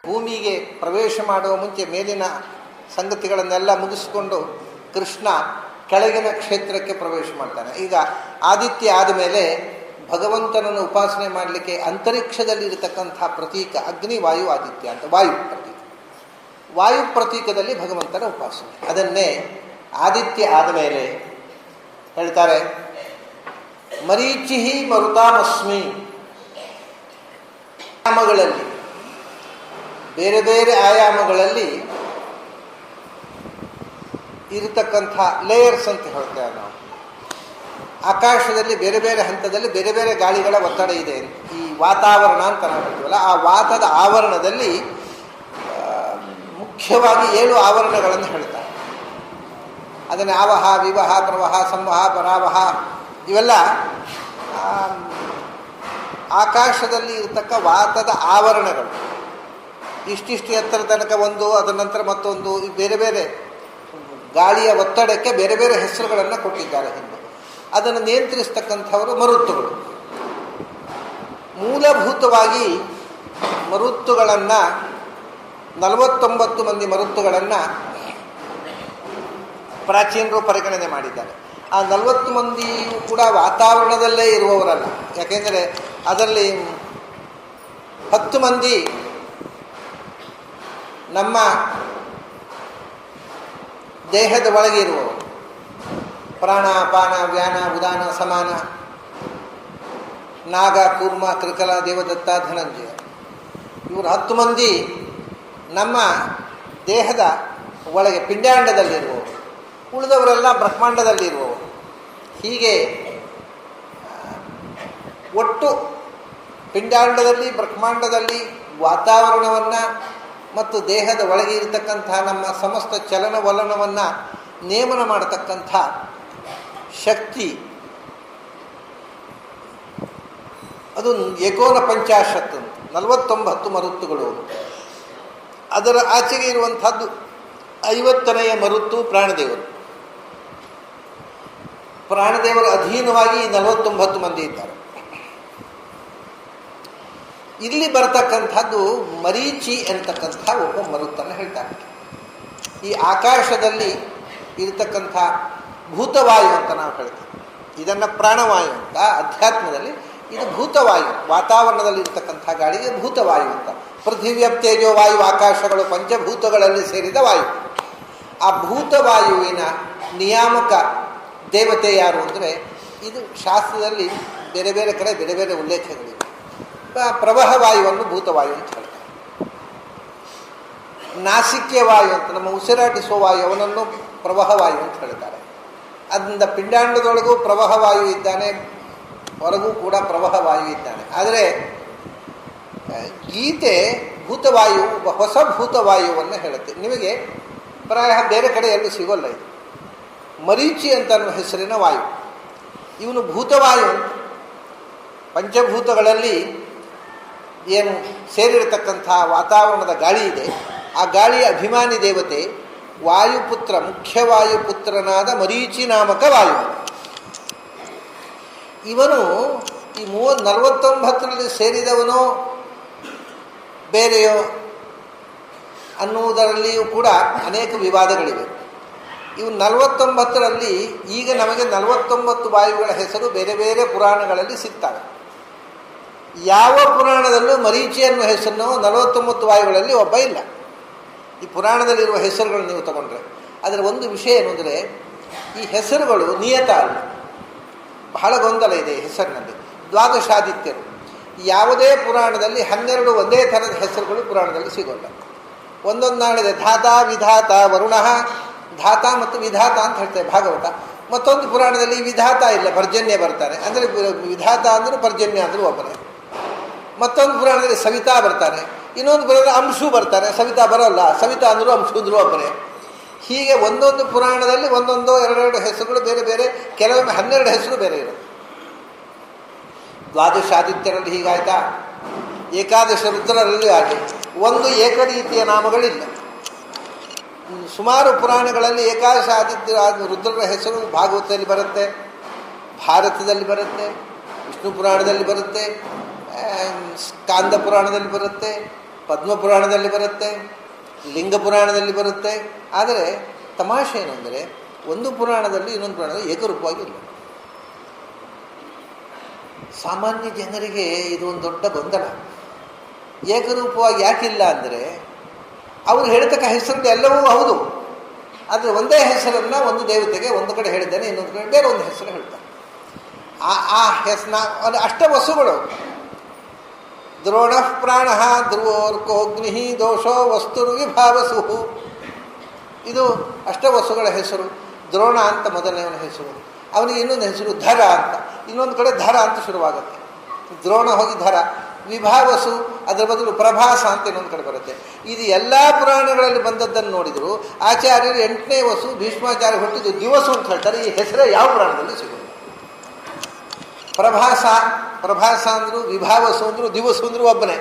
ಭೂಮಿಗೆ ಪ್ರವೇಶ ಮಾಡುವ ಮುಂಚೆ ಮೇಲಿನ ಸಂಗತಿಗಳನ್ನೆಲ್ಲ ಮುಗಿಸಿಕೊಂಡು ಕೃಷ್ಣ ಕೆಳಗಿನ ಕ್ಷೇತ್ರಕ್ಕೆ ಪ್ರವೇಶ ಮಾಡ್ತಾನೆ. ಈಗ ಆದಿತ್ಯ ಆದಮೇಲೆ ಭಗವಂತನನ್ನು ಉಪಾಸನೆ ಮಾಡಲಿಕ್ಕೆ ಅಂತರಿಕ್ಷದಲ್ಲಿ ಇರತಕ್ಕಂಥ ಪ್ರತೀಕ ಅಗ್ನಿ, ವಾಯು, ಆದಿತ್ಯ ಅಂತ ವಾಯು ಪ್ರತೀಕ. ವಾಯು ಪ್ರತೀಕದಲ್ಲಿ ಭಗವಂತನ ಉಪಾಸನೆ. ಅದನ್ನೇ ಆದಿತ್ಯ ಆದಮೇಲೆ ಹೇಳ್ತಾರೆ, ಮರೀಚಿಹಿ ಮರುತಾಮಸ್ಮಿ. ಆಯಾಮಗಳಲ್ಲಿ ಬೇರೆ ಬೇರೆ ಆಯಾಮಗಳಲ್ಲಿ ಇರತಕ್ಕಂಥ ಲೇಯರ್ಸ್ ಅಂತ ಹೇಳ್ತೇವೆ ನಾವು. ಆಕಾಶದಲ್ಲಿ ಬೇರೆ ಬೇರೆ ಹಂತದಲ್ಲಿ ಬೇರೆ ಬೇರೆ ಗಾಳಿಗಳ ಒತ್ತಡ ಇದೆ. ಈ ವಾತಾವರಣ ಅಂತ ನಾವು ಹೇಳ್ತೀವಲ್ಲ, ಆ ವಾತದ ಆವರಣದಲ್ಲಿ ಮುಖ್ಯವಾಗಿ 7 ಆವರಣಗಳನ್ನು ಹೇಳ್ತಾರೆ. ಅದನ್ನು ಆವಹ, ವಿವಹ, ಪ್ರವಹ, ಸಂವಹ, ಪರಾವಹ ಇವೆಲ್ಲ ಆಕಾಶದಲ್ಲಿ ಇರತಕ್ಕ ವಾತದ ಆವರಣಗಳು. ಇಷ್ಟಿಷ್ಟು ಎತ್ತರ ತನಕ ಒಂದು, ಅದರ ನಂತರ ಮತ್ತೊಂದು, ಈ ಬೇರೆ ಬೇರೆ ಗಾಳಿಯ ಒತ್ತಡಕ್ಕೆ ಬೇರೆ ಬೇರೆ ಹೆಸರುಗಳನ್ನು ಕೊಟ್ಟಿದ್ದಾರೆ ಹಿಂದೆ. ಅದನ್ನು ನಿಯಂತ್ರಿಸ್ತಕ್ಕಂಥವರು ಮರುತ್ತುಗಳು. ಮೂಲಭೂತವಾಗಿ ಮರುತ್ತುಗಳನ್ನು 49 ಮಂದಿ ಮರುತ್ತುಗಳನ್ನು ಪ್ರಾಚೀನರು ಪರಿಗಣನೆ ಮಾಡಿದ್ದಾರೆ. ಆ 40 ಮಂದಿಯೂ ಕೂಡ ವಾತಾವರಣದಲ್ಲೇ ಇರುವವರಲ್ಲ. ಯಾಕೆಂದರೆ ಅದರಲ್ಲಿ 10 ಮಂದಿ ನಮ್ಮ ದೇಹದ ಒಳಗೆ ಇರುವವರು. ಪ್ರಾಣ, ಅಪಾನ, ವ್ಯಾನ, ಉದಾನ, ಸಮಾನ, ನಾಗ, ಕೂರ್ಮ, ಕೃಕಲ, ದೇವದತ್ತ, ಧನಂಜಯ. ಇವರು 10 ಮಂದಿ ನಮ್ಮ ದೇಹದ ಒಳಗೆ ಪಿಂಡಾಂಡದಲ್ಲಿರುವವರು. ಉಳಿದವರೆಲ್ಲ ಬ್ರಹ್ಮಾಂಡದಲ್ಲಿರುವವರು. ಹೀಗೆ ಒಟ್ಟು ಪಿಂಡಾಂಡದಲ್ಲಿ, ಬ್ರಹ್ಮಾಂಡದಲ್ಲಿ ವಾತಾವರಣವನ್ನು ಮತ್ತು ದೇಹದ ಒಳಗೆ ಇರತಕ್ಕಂಥ ನಮ್ಮ ಸಮಸ್ತ ಚಲನವಲನವನ್ನು ನೇಮನ ಮಾಡತಕ್ಕಂಥ ಶಕ್ತಿ ಅದು 49 49 ಮರುತ್ತುಗಳು. ಅದರ ಆಚೆಗೆ ಇರುವಂಥದ್ದು 50ನೆಯ ಮರುತ್ತು ಪ್ರಾಣದೇವರು. ಪ್ರಾಣದೇವರ ಅಧೀನವಾಗಿ 49 ಮಂದಿ ಇದ್ದಾರೆ. ಇಲ್ಲಿ ಬರತಕ್ಕಂಥದ್ದು ಮರೀಚಿ ಅಂತಕ್ಕಂಥ ಒಬ್ಬ ಮರುತ್ತನ್ನು ಹೇಳ್ತಾರೆ. ಈ ಆಕಾಶದಲ್ಲಿ ಇರತಕ್ಕಂಥ ಭೂತವಾಯು ಅಂತ ನಾವು ಹೇಳ್ತೀವಿ. ಇದನ್ನು ಪ್ರಾಣವಾಯು ಅಂತ, ಅಧ್ಯಾತ್ಮದಲ್ಲಿ ಇದು ಭೂತವಾಯು. ವಾತಾವರಣದಲ್ಲಿ ಇರತಕ್ಕಂಥ ಗಾಳಿಗೆ ಭೂತವಾಯು ಅಂತ. ಪೃಥಿವ್ಯ, ತೇಜೋ, ವಾಯು, ಆಕಾಶಗಳು ಪಂಚಭೂತಗಳಲ್ಲಿ ಸೇರಿದ ವಾಯು. ಆ ಭೂತವಾಯುವಿನ ನಿಯಾಮಕ ದೇವತೆ ಯಾರು ಅಂದರೆ, ಇದು ಶಾಸ್ತ್ರದಲ್ಲಿ ಬೇರೆ ಬೇರೆ ಕಡೆ ಬೇರೆ ಬೇರೆ ಉಲ್ಲೇಖಗಳಿವೆ. ಪ್ರವಾಹ ವಾಯುವನ್ನು ಭೂತವಾಯು ಅಂತ ಹೇಳ್ತಾರೆ. ನಾಸಿಕ್ಯ ವಾಯು ಅಂತ, ನಮ್ಮ ಉಸಿರಾಟಿಸುವ ವಾಯು, ಅವನನ್ನು ಪ್ರವಾಹ ವಾಯು ಅಂತ ಹೇಳ್ತಾರೆ. ಅದರಿಂದ ಪಿಂಡಾಂಡದೊಳಗೂ ಪ್ರವಾಹ ವಾಯು ಇದ್ದಾನೆ, ಹೊರಗೂ ಕೂಡ ಪ್ರವಾಹ ವಾಯು ಇದ್ದಾನೆ. ಆದರೆ ಗೀತೆ ಭೂತವಾಯು, ಹೊಸ ಭೂತವಾಯುವನ್ನು ಹೇಳುತ್ತೆ. ನಿಮಗೆ ಪ್ರಾಯ ಬೇರೆ ಕಡೆ ಎಲ್ಲೂ ಸಿಗೋಲ್ಲ. ಇದು ಮರೀಚಿ ಅಂತ ಅನ್ನುವ ಹೆಸರಿನ ವಾಯು. ಇವನು ಭೂತವಾಯು. ಪಂಚಭೂತಗಳಲ್ಲಿ ಏನು ಸೇರಿರತಕ್ಕಂಥ ವಾತಾವರಣದ ಗಾಳಿ ಇದೆ, ಆ ಗಾಳಿಯ ಅಭಿಮಾನಿ ದೇವತೆ ವಾಯುಪುತ್ರ, ಮುಖ್ಯವಾಯುಪುತ್ರನಾದ ಮರೀಚಿ ನಾಮಕ ವಾಯು. ಇವನು ಈ 49ರಲ್ಲಿ ಸೇರಿದವನೋ ಬೇರೆಯೋ ಅನ್ನುವುದರಲ್ಲಿಯೂ ಕೂಡ ಅನೇಕ ವಿವಾದಗಳಿವೆ. ಇವು 49ರಲ್ಲಿ ಈಗ ನಮಗೆ 49 ವಾಯುಗಳ ಹೆಸರು ಬೇರೆ ಬೇರೆ ಪುರಾಣಗಳಲ್ಲಿ ಸಿಗ್ತವೆ. ಯಾವ ಪುರಾಣದಲ್ಲೂ ಮರೀಚಿ ಅನ್ನೋ ಹೆಸರನ್ನು 49 ವಾಯುಗಳಲ್ಲಿ ಒಬ್ಬ ಇಲ್ಲ. ಈ ಪುರಾಣದಲ್ಲಿರುವ ಹೆಸರುಗಳು ನೀವು ತಗೊಂಡ್ರೆ ಅದರ ಒಂದು ವಿಷಯ ಏನು ಅಂದರೆ, ಈ ಹೆಸರುಗಳು ನಿಯತ ಅಲ್ಲ. ಬಹಳ ಗೊಂದಲ ಇದೆ ಈ ಹೆಸರಿನಲ್ಲಿ. ದ್ವಾದಶಾದಿತ್ಯರು ಯಾವುದೇ ಪುರಾಣದಲ್ಲಿ 12 ಒಂದೇ ಥರದ ಹೆಸರುಗಳು ಪುರಾಣದಲ್ಲಿ ಸಿಗೋಲ್ಲ. ಒಂದೊಂದು ನಾಳಿದೆ. ಧಾತ, ವಿಧಾತ, ವರುಣ, ಧಾತ ಮತ್ತು ವಿಧಾತ ಅಂತ ಹೇಳ್ತೇವೆ ಭಾಗವತ. ಮತ್ತೊಂದು ಪುರಾಣದಲ್ಲಿ ವಿಧಾತ ಇಲ್ಲ, ಪರ್ಜನ್ಯ ಬರ್ತಾನೆ. ಅಂದರೆ ವಿಧಾತ ಅಂದರೂ ಪರ್ಜನ್ಯ ಅಂದರೂ ಒಬ್ಬನೇ. ಮತ್ತೊಂದು ಪುರಾಣದಲ್ಲಿ ಸವಿತಾ ಬರ್ತಾನೆ, ಇನ್ನೊಂದು ಪುರಾಣದಲ್ಲಿ ಅಂಶು ಬರ್ತಾನೆ, ಸವಿತಾ ಬರೋಲ್ಲ. ಸವಿತಾ ಅಂದರೂ ಅಂಶು ಅಂದರೂ ಒಬ್ಬನೇ. ಹೀಗೆ ಒಂದೊಂದು ಪುರಾಣದಲ್ಲಿ ಒಂದೊಂದು 2 ಹೆಸರುಗಳು ಬೇರೆ ಬೇರೆ, ಕೆಲವೊಮ್ಮೆ 12 ಹೆಸರು ಬೇರೆ ಇರುತ್ತೆ. ದ್ವಾದಶಾದಿತ್ಯರಲ್ಲಿ ಹೀಗಾಯ್ತಾ, ಏಕಾದಶ ರುದ್ರರಲ್ಲಿ ಹಾಗೆ. ಒಂದು ಏಕರೀತಿಯ ನಾಮಗಳಿಲ್ಲ. ಸುಮಾರು ಪುರಾಣಗಳಲ್ಲಿ ಏಕಾದಶ ಆದಿತ್ಯ ರುದ್ರರ ಹೆಸರು ಭಾಗವತದಲ್ಲಿ ಬರುತ್ತೆ, ಭಾರತದಲ್ಲಿ ಬರುತ್ತೆ, ವಿಷ್ಣು ಪುರಾಣದಲ್ಲಿ ಬರುತ್ತೆ, ಸ್ಕಾಂದ ಪುರಾಣದಲ್ಲಿ ಬರುತ್ತೆ, ಪದ್ಮಪುರಾಣದಲ್ಲಿ ಬರುತ್ತೆ, ಲಿಂಗ ಪುರಾಣದಲ್ಲಿ ಬರುತ್ತೆ. ಆದರೆ ತಮಾಷೆ ಏನಂದರೆ ಒಂದು ಪುರಾಣದಲ್ಲಿ ಇನ್ನೊಂದು ಪುರಾಣದಲ್ಲಿ ಏಕರೂಪವಾಗಿಲ್ಲ. ಸಾಮಾನ್ಯ ಜನರಿಗೆ ಇದು ಒಂದು ದೊಡ್ಡ ಗೊಂದಲ. ಏಕರೂಪವಾಗಿ ಯಾಕಿಲ್ಲ ಅಂದರೆ ಅವರು ಹೇಳ್ತಕ್ಕ ಹೆಸರು ಎಲ್ಲವೂ ಹೌದು, ಆದರೆ ಒಂದೇ ಹೆಸರನ್ನು ಒಂದು ದೇವತೆಗೆ ಒಂದು ಕಡೆ ಹೇಳಿದ್ದಾನೆ, ಇನ್ನೊಂದು ಕಡೆ ಬೇರೆ ಒಂದು ಹೆಸರು ಹೇಳ್ತಾನೆ. ಆ ಹೆಸನ ಅದು ಅಷ್ಟವಸುಗಳು. ದ್ರೋಣ ಪ್ರಾಣ ಧ್ರುವೋರ್ಕೋಗ್ನಿ ದೋಷೋ ವಸ್ತುರು ವಿಭಾವಸು, ಇದು ಅಷ್ಟವಸುಗಳ ಹೆಸರು. ದ್ರೋಣ ಅಂತ ಮೊದಲನೇವನ ಹೆಸರು, ಅವನಿಗೆ ಇನ್ನೊಂದು ಹೆಸರು ಧರ ಅಂತ, ಇನ್ನೊಂದು ಕಡೆ ಧರ ಅಂತ ಶುರುವಾಗುತ್ತೆ. ದ್ರೋಣ ಹೋಗಿ ಧರ, ವಿಭಾವಸು ಅದರ ಬದಲು ಪ್ರಭಾಸ ಅಂತ ಇನ್ನೊಂದು ಕಡೆ ಬರುತ್ತೆ. ಇದು ಎಲ್ಲ ಪುರಾಣಗಳಲ್ಲಿ ಬಂದದ್ದನ್ನು ನೋಡಿದರು ಆಚಾರ್ಯರು 8ನೇ ವಸು ಭೀಷ್ಮಾಚಾರ್ಯ ಹುಟ್ಟಿದ್ದು ದಿವಸು ಅಂತ ಹೇಳ್ತಾರೆ. ಈ ಹೆಸರೇ ಯಾವ ಪುರಾಣದಲ್ಲಿ ಸಿಗೋದು. ಪ್ರಭಾಸ ಪ್ರಭಾಸ ಅಂದರು, ವಿಭಾವಸು ಅಂದರು, ದಿವಸು ಅಂದರು ಒಬ್ಬನೇ.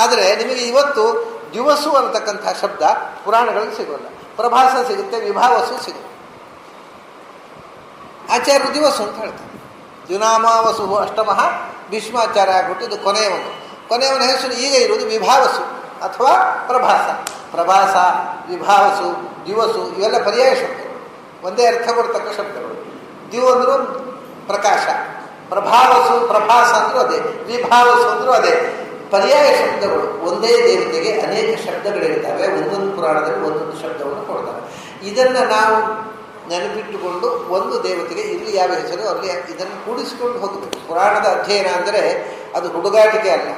ಆದರೆ ನಿಮಗೆ ಇವತ್ತು ದಿವಸು ಅಂತಕ್ಕಂಥ ಶಬ್ದ ಪುರಾಣಗಳಲ್ಲಿ ಸಿಗೋಲ್ಲ. ಪ್ರಭಾಸ ಸಿಗುತ್ತೆ, ವಿಭಾವಸು ಸಿಗುತ್ತೆ. ಆಚಾರ್ಯರು ದಿವಸು ಅಂತ ಹೇಳ್ತಾರೆ. ದ್ಯುನಾಮಾವಸು ಅಷ್ಟಮಃ ಭೀಷ್ಮಾಚಾರ್ಯ ಆಗಿಬಿಟ್ಟು ಕೊನೆಯವನ ಹೆಸರು ಈಗ ಇರುವುದು ವಿಭಾವಸು ಅಥವಾ ಪ್ರಭಾಸ. ಪ್ರಭಾಸ, ವಿಭಾವಸು, ದಿವಸು ಇವೆಲ್ಲ ಪರ್ಯಾಯ ಶಬ್ದಗಳು, ಒಂದೇ ಅರ್ಥ ಬರ್ತಕ್ಕ ಶಬ್ದಗಳು. ದಿವ್ ಅಂದರೂ ಪ್ರಕಾಶ, ಪ್ರಭಾವಸು ಪ್ರಭಾಸ ಅಂದರೂ ಅದೇ, ವಿಭಾವಸು ಅಂದರೂ ಅದೇ. ಪರ್ಯಾಯ ಶಬ್ದಗಳು. ಒಂದೇ ದೇವತೆಗೆ ಅನೇಕ ಶಬ್ದಗಳಿರ್ತವೆ, ಒಂದೊಂದು ಪುರಾಣದಲ್ಲಿ ಒಂದೊಂದು ಶಬ್ದವನ್ನು ಕೊಡ್ತಾರೆ. ಇದನ್ನು ನಾವು ನೆನಪಿಟ್ಟುಕೊಂಡು ಒಂದು ದೇವತೆಗೆ ಇಲ್ಲಿ ಯಾವ ಹೆಸರು ಅಲ್ಲಿ ಇದನ್ನು ಕೂಡಿಸಿಕೊಂಡು ಹೋಗಬೇಕು. ಪುರಾಣದ ಅಧ್ಯಯನ ಅಂದರೆ ಅದು ಹುಡುಗಾಟಿಕೆ ಅಲ್ಲ,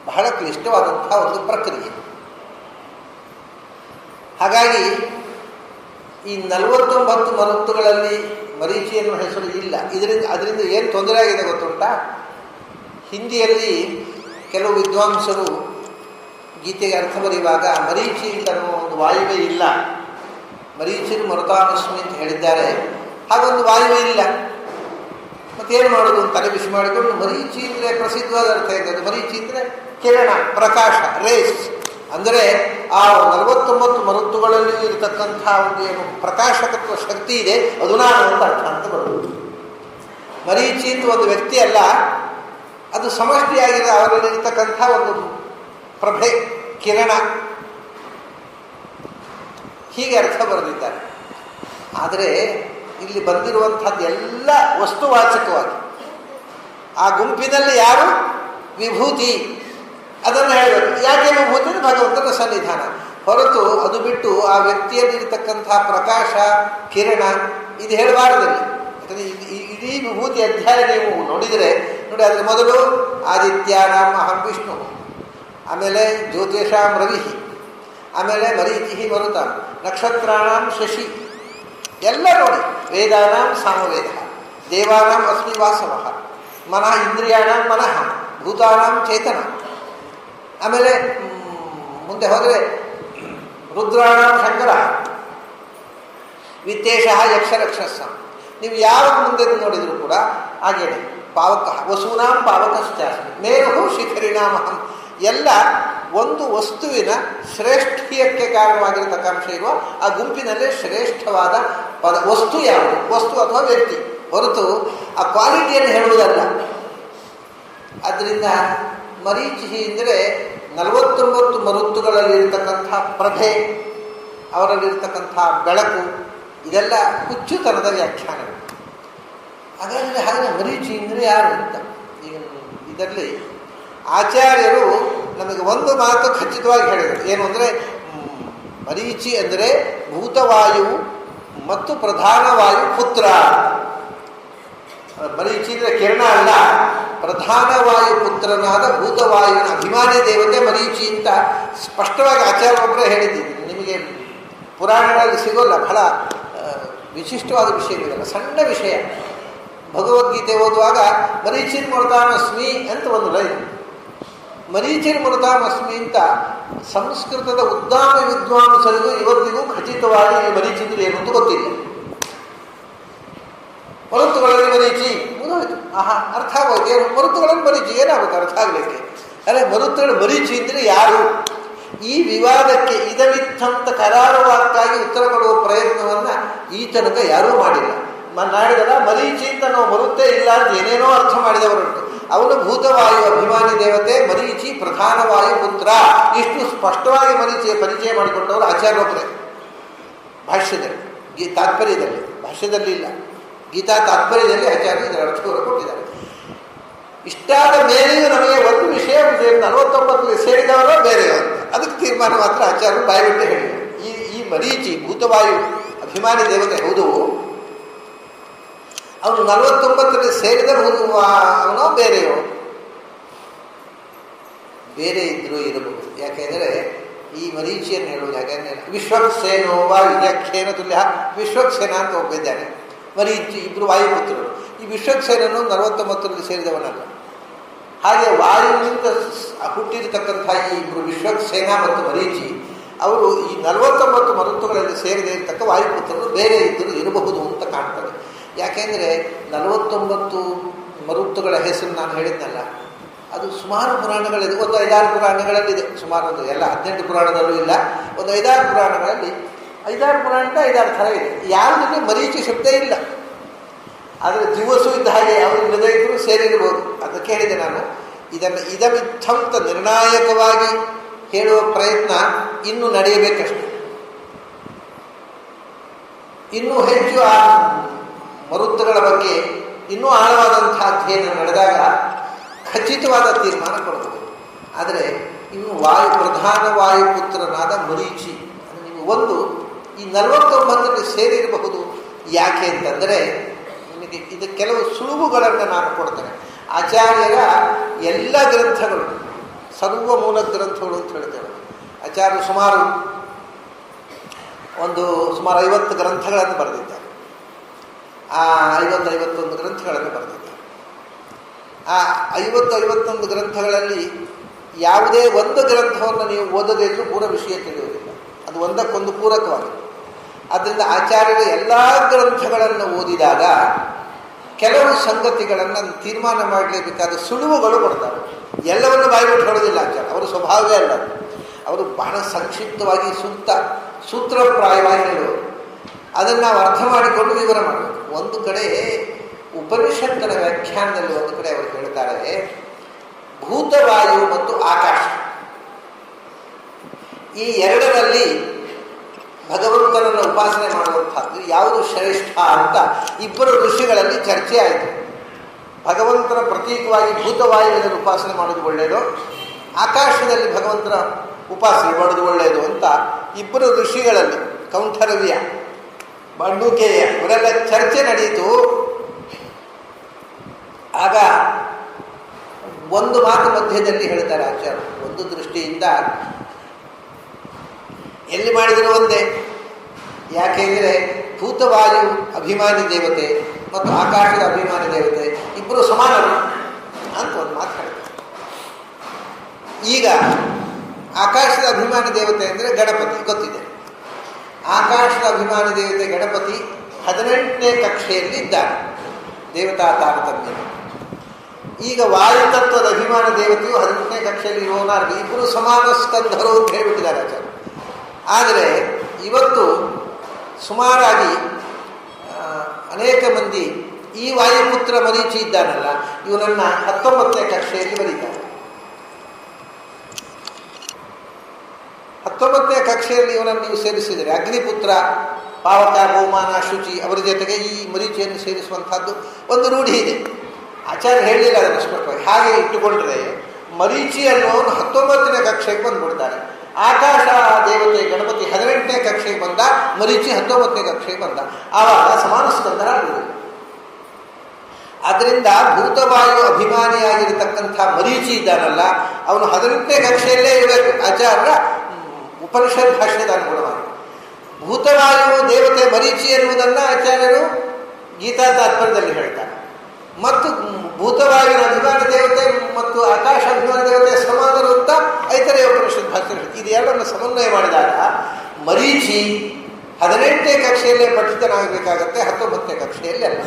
ಬಹಳ ಕ್ಲಿಷ್ಟವಾದಂಥ ಒಂದು ಪ್ರಕ್ರಿಯೆ. ಹಾಗಾಗಿ ಈ 49 ಮರುತ್ತುಗಳಲ್ಲಿ ಮರೀಚಿ ಎನ್ನುವ ಹೆಸರು ಇಲ್ಲ. ಅದರಿಂದ ಏನು ತೊಂದರೆ ಆಗಿದೆ ಗೊತ್ತುಂಟಾ? ಹಿಂದಿಯಲ್ಲಿ ಕೆಲವು ವಿದ್ವಾಂಸರು ಗೀತೆಗೆ ಅರ್ಥ ಬರೆಯುವಾಗ ಮರೀಚಿ ಅಂತ ಅನ್ನುವ ಒಂದು ವಾಯುವೇ ಇಲ್ಲ, ಮರೀಚಿರು ಮರುತಾಮಸ್ಮಿ ಅಂತ ಹೇಳಿದ್ದಾರೆ, ಹಾಗೊಂದು ವಾಯುವೇ ಇಲ್ಲ, ಮತ್ತೇನು ಮಾಡೋದು ಅಂತ ತಲೆ ಬಿಸಿ ಮಾಡಿಕೊಂಡು ಮರೀಚಿ ಅಂದರೆ ಪ್ರಸಿದ್ಧವಾದ ಅರ್ಥ ಇದ್ದದ್ದು. ಮರೀಚಿ ಅಂದರೆ ಕಿರಣ, ಪ್ರಕಾಶ, ರೇಸ್. ಅಂದರೆ ಆ 49 ಮರುತ್ತುಗಳಲ್ಲಿ ಇರತಕ್ಕಂಥ ಒಂದು ಏನು ಪ್ರಕಾಶಕತ್ವ ಶಕ್ತಿ ಇದೆ, ಅದು ನಾನು ಅಂತ ಅರ್ಥ ಅಂತ ಬರುವುದು. ಮರೀಚಿ ಅಂತ ಒಂದು ವ್ಯಕ್ತಿ ಅಲ್ಲ, ಅದು ಸಮಷ್ಟಿಯಾಗಿದೆ ಅವರಲ್ಲಿರ್ತಕ್ಕಂಥ ಒಂದು ಪ್ರಭೆ, ಕಿರಣ, ಹೀಗೆ ಅರ್ಥ ಬರೆದಿದ್ದಾರೆ. ಆದರೆ ಇಲ್ಲಿ ಬಂದಿರುವಂಥದ್ದು ಎಲ್ಲ ವಸ್ತುವಾಚಕವಾಗಿ ಆ ಗುಂಪಿನಲ್ಲಿ ಯಾರು ವಿಭೂತಿ ಅದನ್ನು ಹೇಳಬೇಕು. ಯಾಕೆ ವಿಭೂತಿ? ಭಗವಂತನ ಸನ್ನಿಧಾನ. ಹೊರತು ಅದು ಬಿಟ್ಟು ಆ ವ್ಯಕ್ತಿಯಲ್ಲಿರ್ತಕ್ಕಂಥ ಪ್ರಕಾಶ, ಕಿರಣ ಇದು ಹೇಳಬಾರದಲ್ಲಿ. ಯಾಕಂದರೆ ಇಡೀ ವಿಭೂತಿ ಅಧ್ಯಾಯ ನೀವು ನೋಡಿದರೆ ನೋಡಿ, ಅದರ ಮೊದಲು ಆದಿತ್ಯಾನಾಂ ಅಹಂ ವಿಷ್ಣು, ಆಮೇಲೆ ಜ್ಯೋತಿಷಾಂ ರವಿ, ಆಮೇಲೆ ಮರೀಚಿ ಮರುತ, ನಕ್ಷತ್ರಾಣಾಂ ಶಶಿ, ಎಲ್ಲ ನೋಡಿ. ವೇದಾನಾಂ ಸಾಮವೇದ, ದೇವಾನಾಂ ಅಸ್ಮಿ ವಾಸವ, ಮನಃ ಇಂದ್ರಿಯಾಣಾಂ ಮನಃ, ಭೂತಾನಾಂ ಚೇತನ. ಆಮೇಲೆ ಮುಂದೆ ಹೋದರೆ ರುದ್ರಾಣಾಂ ಶಂಕರ, ವಿತ್ತೇಶ ಯಕ್ಷರಕ್ಷಸ. ನೀವು ಯಾವ ಮುಂದೆ ನೋಡಿದರೂ ಕೂಡ ಹಾಗೇನೆ. ಪಾವಕ ವಸೂನಾಂ ಪಾವಕಶ್ಚಾಸ್ಮಿ, ಮೇರು ಶಿಖರಿಣಾಮಹಂ. ಎಲ್ಲ ಒಂದು ವಸ್ತುವಿನ ಶ್ರೇಷ್ಠೀಯಕ್ಕೆ ಕಾರಣವಾಗಿರತಕ್ಕ ಅಂಶ ಇರುವ ಆ ಗುಂಪಿನಲ್ಲೇ ಶ್ರೇಷ್ಠವಾದ ವಸ್ತು ಯಾವುದು? ವಸ್ತು ಅಥವಾ ವ್ಯಕ್ತಿ, ಹೊರತು ಆ ಕ್ವಾಲಿಟಿಯನ್ನು ಹೇಳುವುದಲ್ಲ. ಆದ್ದರಿಂದ ಮರೀಚಿ ಅಂದರೆ 49 ಮರುತ್ತುಗಳಲ್ಲಿರ್ತಕ್ಕಂಥ ಪ್ರಭೆ, ಅವರಲ್ಲಿರ್ತಕ್ಕಂಥ ಬೆಳಕು, ಇದೆಲ್ಲ ಹುಚ್ಚುತನದ ವ್ಯಾಖ್ಯಾನಗಳು. ಹಾಗಾದರೆ ಮರೀಚಿ ಅಂದರೆ ಯಾರು ಅಂತ ಈಗ ಇದರಲ್ಲಿ ಆಚಾರ್ಯರು ನಮಗೆ ಒಂದು ಮಾತು ಖಚಿತವಾಗಿ ಹೇಳಿದರು. ಏನು ಅಂದರೆ ಮರೀಚಿ ಅಂದರೆ ಭೂತವಾಯು ಮತ್ತು ಪ್ರಧಾನವಾಯು ಪುತ್ರ. ಮರೀಚಿ ಅಂದರೆ ಕಿರಣ ಅಲ್ಲ, ಪ್ರಧಾನವಾಯು ಪುತ್ರನಾದ ಭೂತವಾಯುವಿನ ಅಭಿಮಾನಿ ದೇವತೆ ಮರೀಚಿ ಅಂತ ಸ್ಪಷ್ಟವಾಗಿ ಆಚಾರ್ಯೊಬ್ಬರೇ ಹೇಳಿದ್ದೀನಿ. ನಿಮಗೆ ಪುರಾಣಗಳಲ್ಲಿ ಸಿಗೋಲ್ಲ, ಬಹಳ ವಿಶಿಷ್ಟವಾದ ವಿಷಯಗಳಿಲ್ಲ, ಸಣ್ಣ ವಿಷಯ. ಭಗವದ್ಗೀತೆ ಓದುವಾಗ ಮರೀಚಿರ್ ಮರುತಾಮಸ್ಮಿ ಅಂತ ಒಂದು ಲೈನ್. ಮರೀಚಿರ್ ಮರುತಾಮಸ್ಮಿ ಅಂತ ಸಂಸ್ಕೃತದ ಉದ್ದಾಮ ವಿದ್ವಾಂಸರಿಗೂ ಇವತ್ತಿಗೂ ಖಚಿತವಾಗಿ ಮರೀಚಿಂದ್ರೆ ಏನು ಅಂತ ಗೊತ್ತಿಲ್ಲ. ಮರುತ್ತುಗಳಲ್ಲಿ ಮರೀಚಿ ಮುಗಿದೋಯ್ತು, ಆಹಾ ಅರ್ಥ ಆಗೋಯ್ತು. ಏನು ಮರುತ್ತುಗಳಲ್ಲಿ ಮರೀಚಿ ಏನಾಗುತ್ತೆ ಅರ್ಥ ಆಗಲಿಕ್ಕೆ? ಅಲ್ಲೇ ಮರುತ್ತುಗಳು ಮರೀಚಿ ಅಂದರೆ ಯಾರು? ಈ ವಿವಾದಕ್ಕೆ ಇದವಿತ್ತಂತ ಕರಾರುವಾಕ್ಕಾಗಿ ಉತ್ತರ ಕೊಡುವ ಪ್ರಯತ್ನವನ್ನು ಈ ತನಕ ಯಾರೂ ಮಾಡಿಲ್ಲ. ನಾಡಿದಲ್ಲ ಮರೀಚಿ ಅಂತ ನಾವು ಮರುತ್ತೇ ಇಲ್ಲ ಅಂತ ಏನೇನೋ ಅರ್ಥ ಮಾಡಿದವರುಂಟು. ಅವನು ಭೂತವಾಯು ಅಭಿಮಾನಿ ದೇವತೆ, ಮರೀಚಿ ಪ್ರಧಾನ ವಾಯು ಪುತ್ರ. ಇಷ್ಟು ಸ್ಪಷ್ಟವಾಗಿ ಮರೀಚಿಯ ಪರಿಚಯ ಮಾಡಿಕೊಟ್ಟವರು ಆಚಾರ್ಯೊಬ್ಬರೇ ಭಾಷ್ಯದಲ್ಲಿ, ತಾತ್ಪರ್ಯದಲ್ಲಿ. ಭಾಷ್ಯದಲ್ಲಿ ಇಲ್ಲ, ಗೀತಾ ತಾತ್ಪರ್ಯದಲ್ಲಿ ಆಚಾರ್ಯ ಇದರ ಅರ್ಥವನ್ನು ಕೊಟ್ಟಿದ್ದಾರೆ. ಇಷ್ಟಾದ ಮೇಲೆಯೂ ನಮಗೆ ಒಂದು ವಿಷಯ 49 ಸೇರಿದವರೋ ಬೇರೆಯೋ ಅಂತ ಅದಕ್ಕೆ ತೀರ್ಮಾನ ಮಾತ್ರ ಆಚಾರ್ಯರು ಬಾಯ್ಬಿಟ್ಟು ಹೇಳಿದರು. ಈ ಮರೀಚಿ ಭೂತವಾಯು ಅಭಿಮಾನಿ ದೇವತೆ ಹೌದು, ಅವನು 49 ಸೇರಿದರೂ ಅವನೋ ಬೇರೆಯೋ? ಬೇರೆ ಇದ್ರೂ ಇರಬಹುದು. ಯಾಕೆಂದರೆ ಈ ಮರೀಚಿಯನ್ನು ಹೇಳುವುದು ಯಾಕೆಂದರೆ ವಿಶ್ವಕ್ಸೇನೋ ವಾ ವಿಜಕ್ಷೇನ ತುಲ್ಯ. ವಿಶ್ವಕ್ಸೇನ ಅಂತ ಒಬ್ಬಿದ್ದಾನೆ, ಮರೀಚಿ ಇಬ್ಬರು ವಾಯುಪುತ್ರರು. ಈ ವಿಶ್ವಕ್ಸೇನನು 49 ಸೇರಿದವನಲ್ಲ. ಹಾಗೆ ವಾಯುವಿನಿಂದ ಹುಟ್ಟಿರತಕ್ಕಂಥ ಈ ಇಬ್ಬರು ವಿಶ್ವಕ್ಸೇನ ಮತ್ತು ಮರೀಚಿ ಅವರು ಈ 49 ಮರುತ್ತುಗಳಲ್ಲಿ ಸೇರಿದೆ ಇರತಕ್ಕ ವಾಯುಪುತ್ರರು ಬೇರೆ ಇದ್ದರೂ ಇರಬಹುದು ಅಂತ ಕಾಣ್ತದೆ. ಯಾಕೆಂದರೆ 49 ಮರುತ್ತುಗಳ ಹೆಸರು ನಾನು ಹೇಳಿದ್ನಲ್ಲ, ಅದು ಸುಮಾರು ಪುರಾಣಗಳಿದೆ. ಒಂದು 5-6 ಪುರಾಣಗಳಲ್ಲಿದೆ. ಸುಮಾರು ಒಂದು ಎಲ್ಲ 18 ಪುರಾಣದಲ್ಲೂ ಇಲ್ಲ, ಒಂದು 5-6 ಪುರಾಣಗಳಲ್ಲಿ 5-6 ಪುರಾಣದ 5-6 ಥರ ಇದೆ. ಯಾವುದಕ್ಕೆ ಮರೀಚಿ ಶಬ್ದ ಇಲ್ಲ. ಆದರೆ ದಿವಸು ಇದ್ದ ಹಾಗೆ ಯಾವುದು ಇಲ್ಲದೇ ಇದ್ದರೂ ಸೇರಿರ್ಬೋದು. ಅದಕ್ಕೆ ಹೇಳಿದೆ ನಾನು, ಇದಮಿತ್ತಂತ ನಿರ್ಣಾಯಕವಾಗಿ ಹೇಳುವ ಪ್ರಯತ್ನ ಇನ್ನೂ ನಡೆಯಬೇಕಷ್ಟೆ. ಇನ್ನೂ ಹೆಚ್ಚು ಆ ಮರುತ್ತುಗಳ ಬಗ್ಗೆ ಇನ್ನೂ ಆಳವಾದಂತಹ ಅಧ್ಯಯನ ನಡೆದಾಗ ಖಚಿತವಾದ ತೀರ್ಮಾನ ಕೊಡಬಹುದು. ಆದರೆ ಇನ್ನು ಪ್ರಧಾನ ವಾಯುಪುತ್ರನಾದ ಮರೀಚಿ ನೀವು ಒಂದು ಈ 49 ಸೇರಿರಬಹುದು. ಯಾಕೆ ಅಂತಂದರೆ ನಿಮಗೆ ಇದು ಕೆಲವು ಸುಳುವುಗಳನ್ನು ನಾನು ಕೊಡ್ತೇನೆ. ಆಚಾರ್ಯರ ಎಲ್ಲ ಗ್ರಂಥಗಳು ಸರ್ವ ಮೂಲ ಗ್ರಂಥಗಳು ಅಂತ ಹೇಳ್ತೇವೆ. ಆಚಾರ್ಯರು ಸುಮಾರು 50 ಗ್ರಂಥಗಳನ್ನು ಬರೆದಿದ್ದಾರೆ. ಆ 51 ಗ್ರಂಥಗಳನ್ನು ಬರೆದಿದ್ದಾರೆ. ಆ 51 ಗ್ರಂಥಗಳಲ್ಲಿ ಯಾವುದೇ ಒಂದು ಗ್ರಂಥವನ್ನು ನೀವು ಓದದೇ ಇದ್ರೂ ಪೂರ ವಿಷಯ ತಿಳಿಯುವುದಿಲ್ಲ. ಅದು ಒಂದಕ್ಕೊಂದು ಪೂರಕವಾಗಿದೆ. ಆದ್ದರಿಂದ ಆಚಾರ್ಯರು ಎಲ್ಲ ಗ್ರಂಥಗಳನ್ನು ಓದಿದಾಗ ಕೆಲವು ಸಂಗತಿಗಳನ್ನು ತೀರ್ಮಾನ ಮಾಡಲೇಬೇಕಾದ ಸುಳುವುಗಳು ಕೊಡ್ತಾರೆ. ಎಲ್ಲವನ್ನು ಬಾಯ್ಬಿಟ್ಟು ಹೇಳೋದಿಲ್ಲ ಆಚಾರ್ಯ, ಅವರ ಸ್ವಭಾವವೇ ಅಲ್ಲ. ಅವರು ಬಹಳ ಸಂಕ್ಷಿಪ್ತವಾಗಿ ಸೂತ್ರಪ್ರಾಯವಾಗಿ ಹೇಳುವರು. ಅದನ್ನು ನಾವು ಅರ್ಥ ಮಾಡಿಕೊಂಡು ವಿವರ ಮಾಡಬೇಕು. ಒಂದು ಕಡೆ ಉಪನಿಷತ್ತಿನ ವ್ಯಾಖ್ಯಾನದಲ್ಲಿ ಒಂದು ಕಡೆ ಅವರು ಹೇಳ್ತಾರೆ, ಭೂತವಾಯು ಮತ್ತು ಆಕಾಶ ಈ ಎರಡರಲ್ಲಿ ಭಗವಂತನನ್ನು ಉಪಾಸನೆ ಮಾಡುವಂಥದ್ದು ಯಾವುದು ಶ್ರೇಷ್ಠ ಅಂತ ಇಬ್ಬರು ಋಷಿಗಳಲ್ಲಿ ಚರ್ಚೆ ಆಯಿತು. ಭಗವಂತನ ಪ್ರತೀಕವಾಗಿ ಭೂತವಾಯುವಿನಲ್ಲಿ ಉಪಾಸನೆ ಮಾಡೋದು ಒಳ್ಳೆಯದು, ಆಕಾಶದಲ್ಲಿ ಭಗವಂತನ ಉಪಾಸನೆ ಮಾಡೋದು ಒಳ್ಳೆಯದು ಅಂತ ಇಬ್ಬರು ಋಷಿಗಳಲ್ಲಿ ಕೌಂಠರವ್ಯ, ಮಂಡುಕೇಯ ಇವರೆಲ್ಲ ಚರ್ಚೆ ನಡೆಯಿತು. ಆಗ ಒಂದು ಮಾತು ಮಧ್ಯದಲ್ಲಿ ಹೇಳ್ತಾರೆ ಆಚಾರ್ಯರು, ಒಂದು ದೃಷ್ಟಿಯಿಂದ ಎಲ್ಲಿ ಮಾಡಿದರೂ ಒಂದೇ. ಯಾಕೆಂದರೆ ಭೂತವಾಯು ಅಭಿಮಾನಿ ದೇವತೆ ಮತ್ತು ಆಕಾಶದ ಅಭಿಮಾನಿ ದೇವತೆ ಇಬ್ಬರು ಸಮಾನರು ಅಂತ ಒಂದು ಮಾತು ಹೇಳ್ತಾರೆ. ಈಗ ಆಕಾಶದ ಅಭಿಮಾನಿ ದೇವತೆ ಅಂದರೆ ಗಣಪತಿ ಗೊತ್ತಿದೆ. ಆಕಾಶದ ಅಭಿಮಾನಿ ದೇವತೆ ಗಣಪತಿ 18ನೇ ಕಕ್ಷೆಯಲ್ಲಿ ಇದ್ದಾರೆ ದೇವತಾ ತಾರತಮ್ಯ. ಈಗ ವಾಯುತತ್ವದ ಅಭಿಮಾನ ದೇವತೆಯು 18ನೇ ಕಕ್ಷೆಯಲ್ಲಿ ಇರುವವನಾಗಿ ಇಬ್ಬರು ಸಮಾನ ಸ್ಕಂಧರು ಅಂತ ಹೇಳಿಬಿಟ್ಟಿದ್ದಾರೆ ಆಚಾರ್ಯ. ಆದರೆ ಇವತ್ತು ಸುಮಾರಾಗಿ ಅನೇಕ ಮಂದಿ ಈ ವಾಯುಪುತ್ರ ಮರೀಚಿ ಇದ್ದಾನಲ್ಲ, ಇವನನ್ನು 19ನೇ ಕಕ್ಷೆಯಲ್ಲಿ ಬರೀತಾರೆ. 19ನೇ ಕಕ್ಷೆಯಲ್ಲಿ ಇವನನ್ನು ನೀವು ಸೇರಿಸಿದರೆ ಅಗ್ನಿಪುತ್ರ, ಪಾವಕ, ಬಹುಮಾನ, ಶುಚಿ ಅವರ ಜೊತೆಗೆ ಈ ಮರೀಚಿಯನ್ನು ಸೇರಿಸುವಂಥದ್ದು ಒಂದು ರೂಢಿ ಇದೆ. ಆಚಾರ್ಯ ಹೇಳಲಿಲ್ಲ ಅದನ್ನು ಸ್ಪಷ್ಟವಾಗಿ. ಹಾಗೆ ಇಟ್ಟುಕೊಂಡ್ರೆ ಮರೀಚಿಯನ್ನು 19ನೇ ಕಕ್ಷೆಗೆ ಬಂದುಬಿಡ್ತಾರೆ. ಆಕಾಶ ದೇವತೆ ಗಣಪತಿ 18ನೇ ಕಕ್ಷೆಗೆ ಬಂದ, ಮರೀಚಿ 19ನೇ ಕಕ್ಷೆಗೆ ಬಂದ. ಆವಾಗ ಸಮಾನ ಸ್ಕಂದರಾಗುವುದು. ಆದ್ದರಿಂದ ಭೂತವಾಯು ಅಭಿಮಾನಿಯಾಗಿರತಕ್ಕಂಥ ಮರೀಚಿ ಇದ್ದಾನಲ್ಲ, ಅವನು 18ನೇ ಕಕ್ಷೆಯಲ್ಲೇ ಇರಬೇಕು. ಆಚಾರ್ಯರ ಉಪನಿಷತ್ ಭಾಷ್ಯದ ಅನುಗುಣವಾಗಿ ಭೂತವಾಯು ದೇವತೆ ಮರೀಚಿ ಎನ್ನುವುದನ್ನು ಆಚಾರ್ಯರು ಗೀತಾ ತಾತ್ಪರ್ಯದಲ್ಲಿ ಹೇಳ್ತಾರೆ. ಮತ್ತು ಭೂತವಾಯುವಿನ ಅಭಿಮಾನ ದೇವತೆ ಮತ್ತು ಆಕಾಶ ಅಭಿಮಾನ ದೇವತೆ ಸಮಾನರು ಅಂತ ಐತರೇಯ ಉಪನಿಷತ್ ಭಾಷ್ಯ. ಇದು ಎರಡನ್ನು ಸಮನ್ವಯ ಮಾಡಿದಾಗ ಮರೀಚಿ 18ನೇ ಕಕ್ಷೆಯಲ್ಲೇ ಪಠಿತನಾಗಬೇಕಾಗತ್ತೆ, 19ನೇ ಕಕ್ಷೆಯಲ್ಲಿ ಅಲ್ಲ.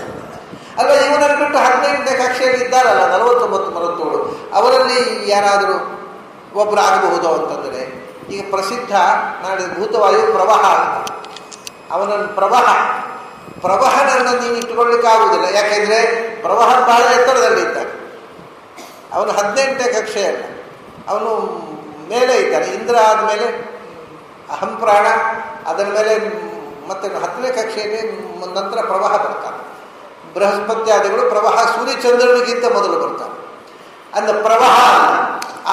ಅಲ್ಲ, ಇವನನ್ನು ಬಿಟ್ಟು 18ನೇ ಕಕ್ಷೆಯಲ್ಲಿ ಇದ್ದಾರಲ್ಲ 49 ಮರುತ್ತುಗಳು, ಅವರಲ್ಲಿ ಯಾರಾದರೂ ಒಬ್ಬರು ಆಗಬಹುದು ಅಂತಂದರೆ ಈಗ ಪ್ರಸಿದ್ಧ ನಾಡಿದ ಭೂತವಾಯು ಪ್ರವಾಹ ಅಂತ. ಅವನನ್ನು ಪ್ರವಾಹನನ್ನು ನೀವು ಇಟ್ಟುಕೊಳ್ಳಿಕ್ಕಾಗುವುದಿಲ್ಲ. ಯಾಕೆಂದರೆ ಪ್ರವಾಹ ಬಹಳ ಎತ್ತರದಲ್ಲಿ ಇದ್ದಾರೆ. ಅವನು 18ನೇ ಕಕ್ಷೆಯಲ್ಲ, ಅವನು ಮೇಲೆ ಇದ್ದಾನೆ. ಇಂದ್ರ ಆದಮೇಲೆ ಅಹಂಪ್ರಾಣ, ಅದರ ಮೇಲೆ ಮತ್ತೆ 10ನೇ ಕಕ್ಷೆಯಲ್ಲಿ ನಂತರ ಪ್ರವಾಹ ಬರ್ತಾನೆ. ಬೃಹಸ್ಪತ್ಯಾದಿಗಳು ಪ್ರವಾಹ ಸೂರ್ಯಚಂದ್ರನಿಗಿಂತ ಮೊದಲು ಬರ್ತಾನೆ. ಅಂದ ಪ್ರವಾಹ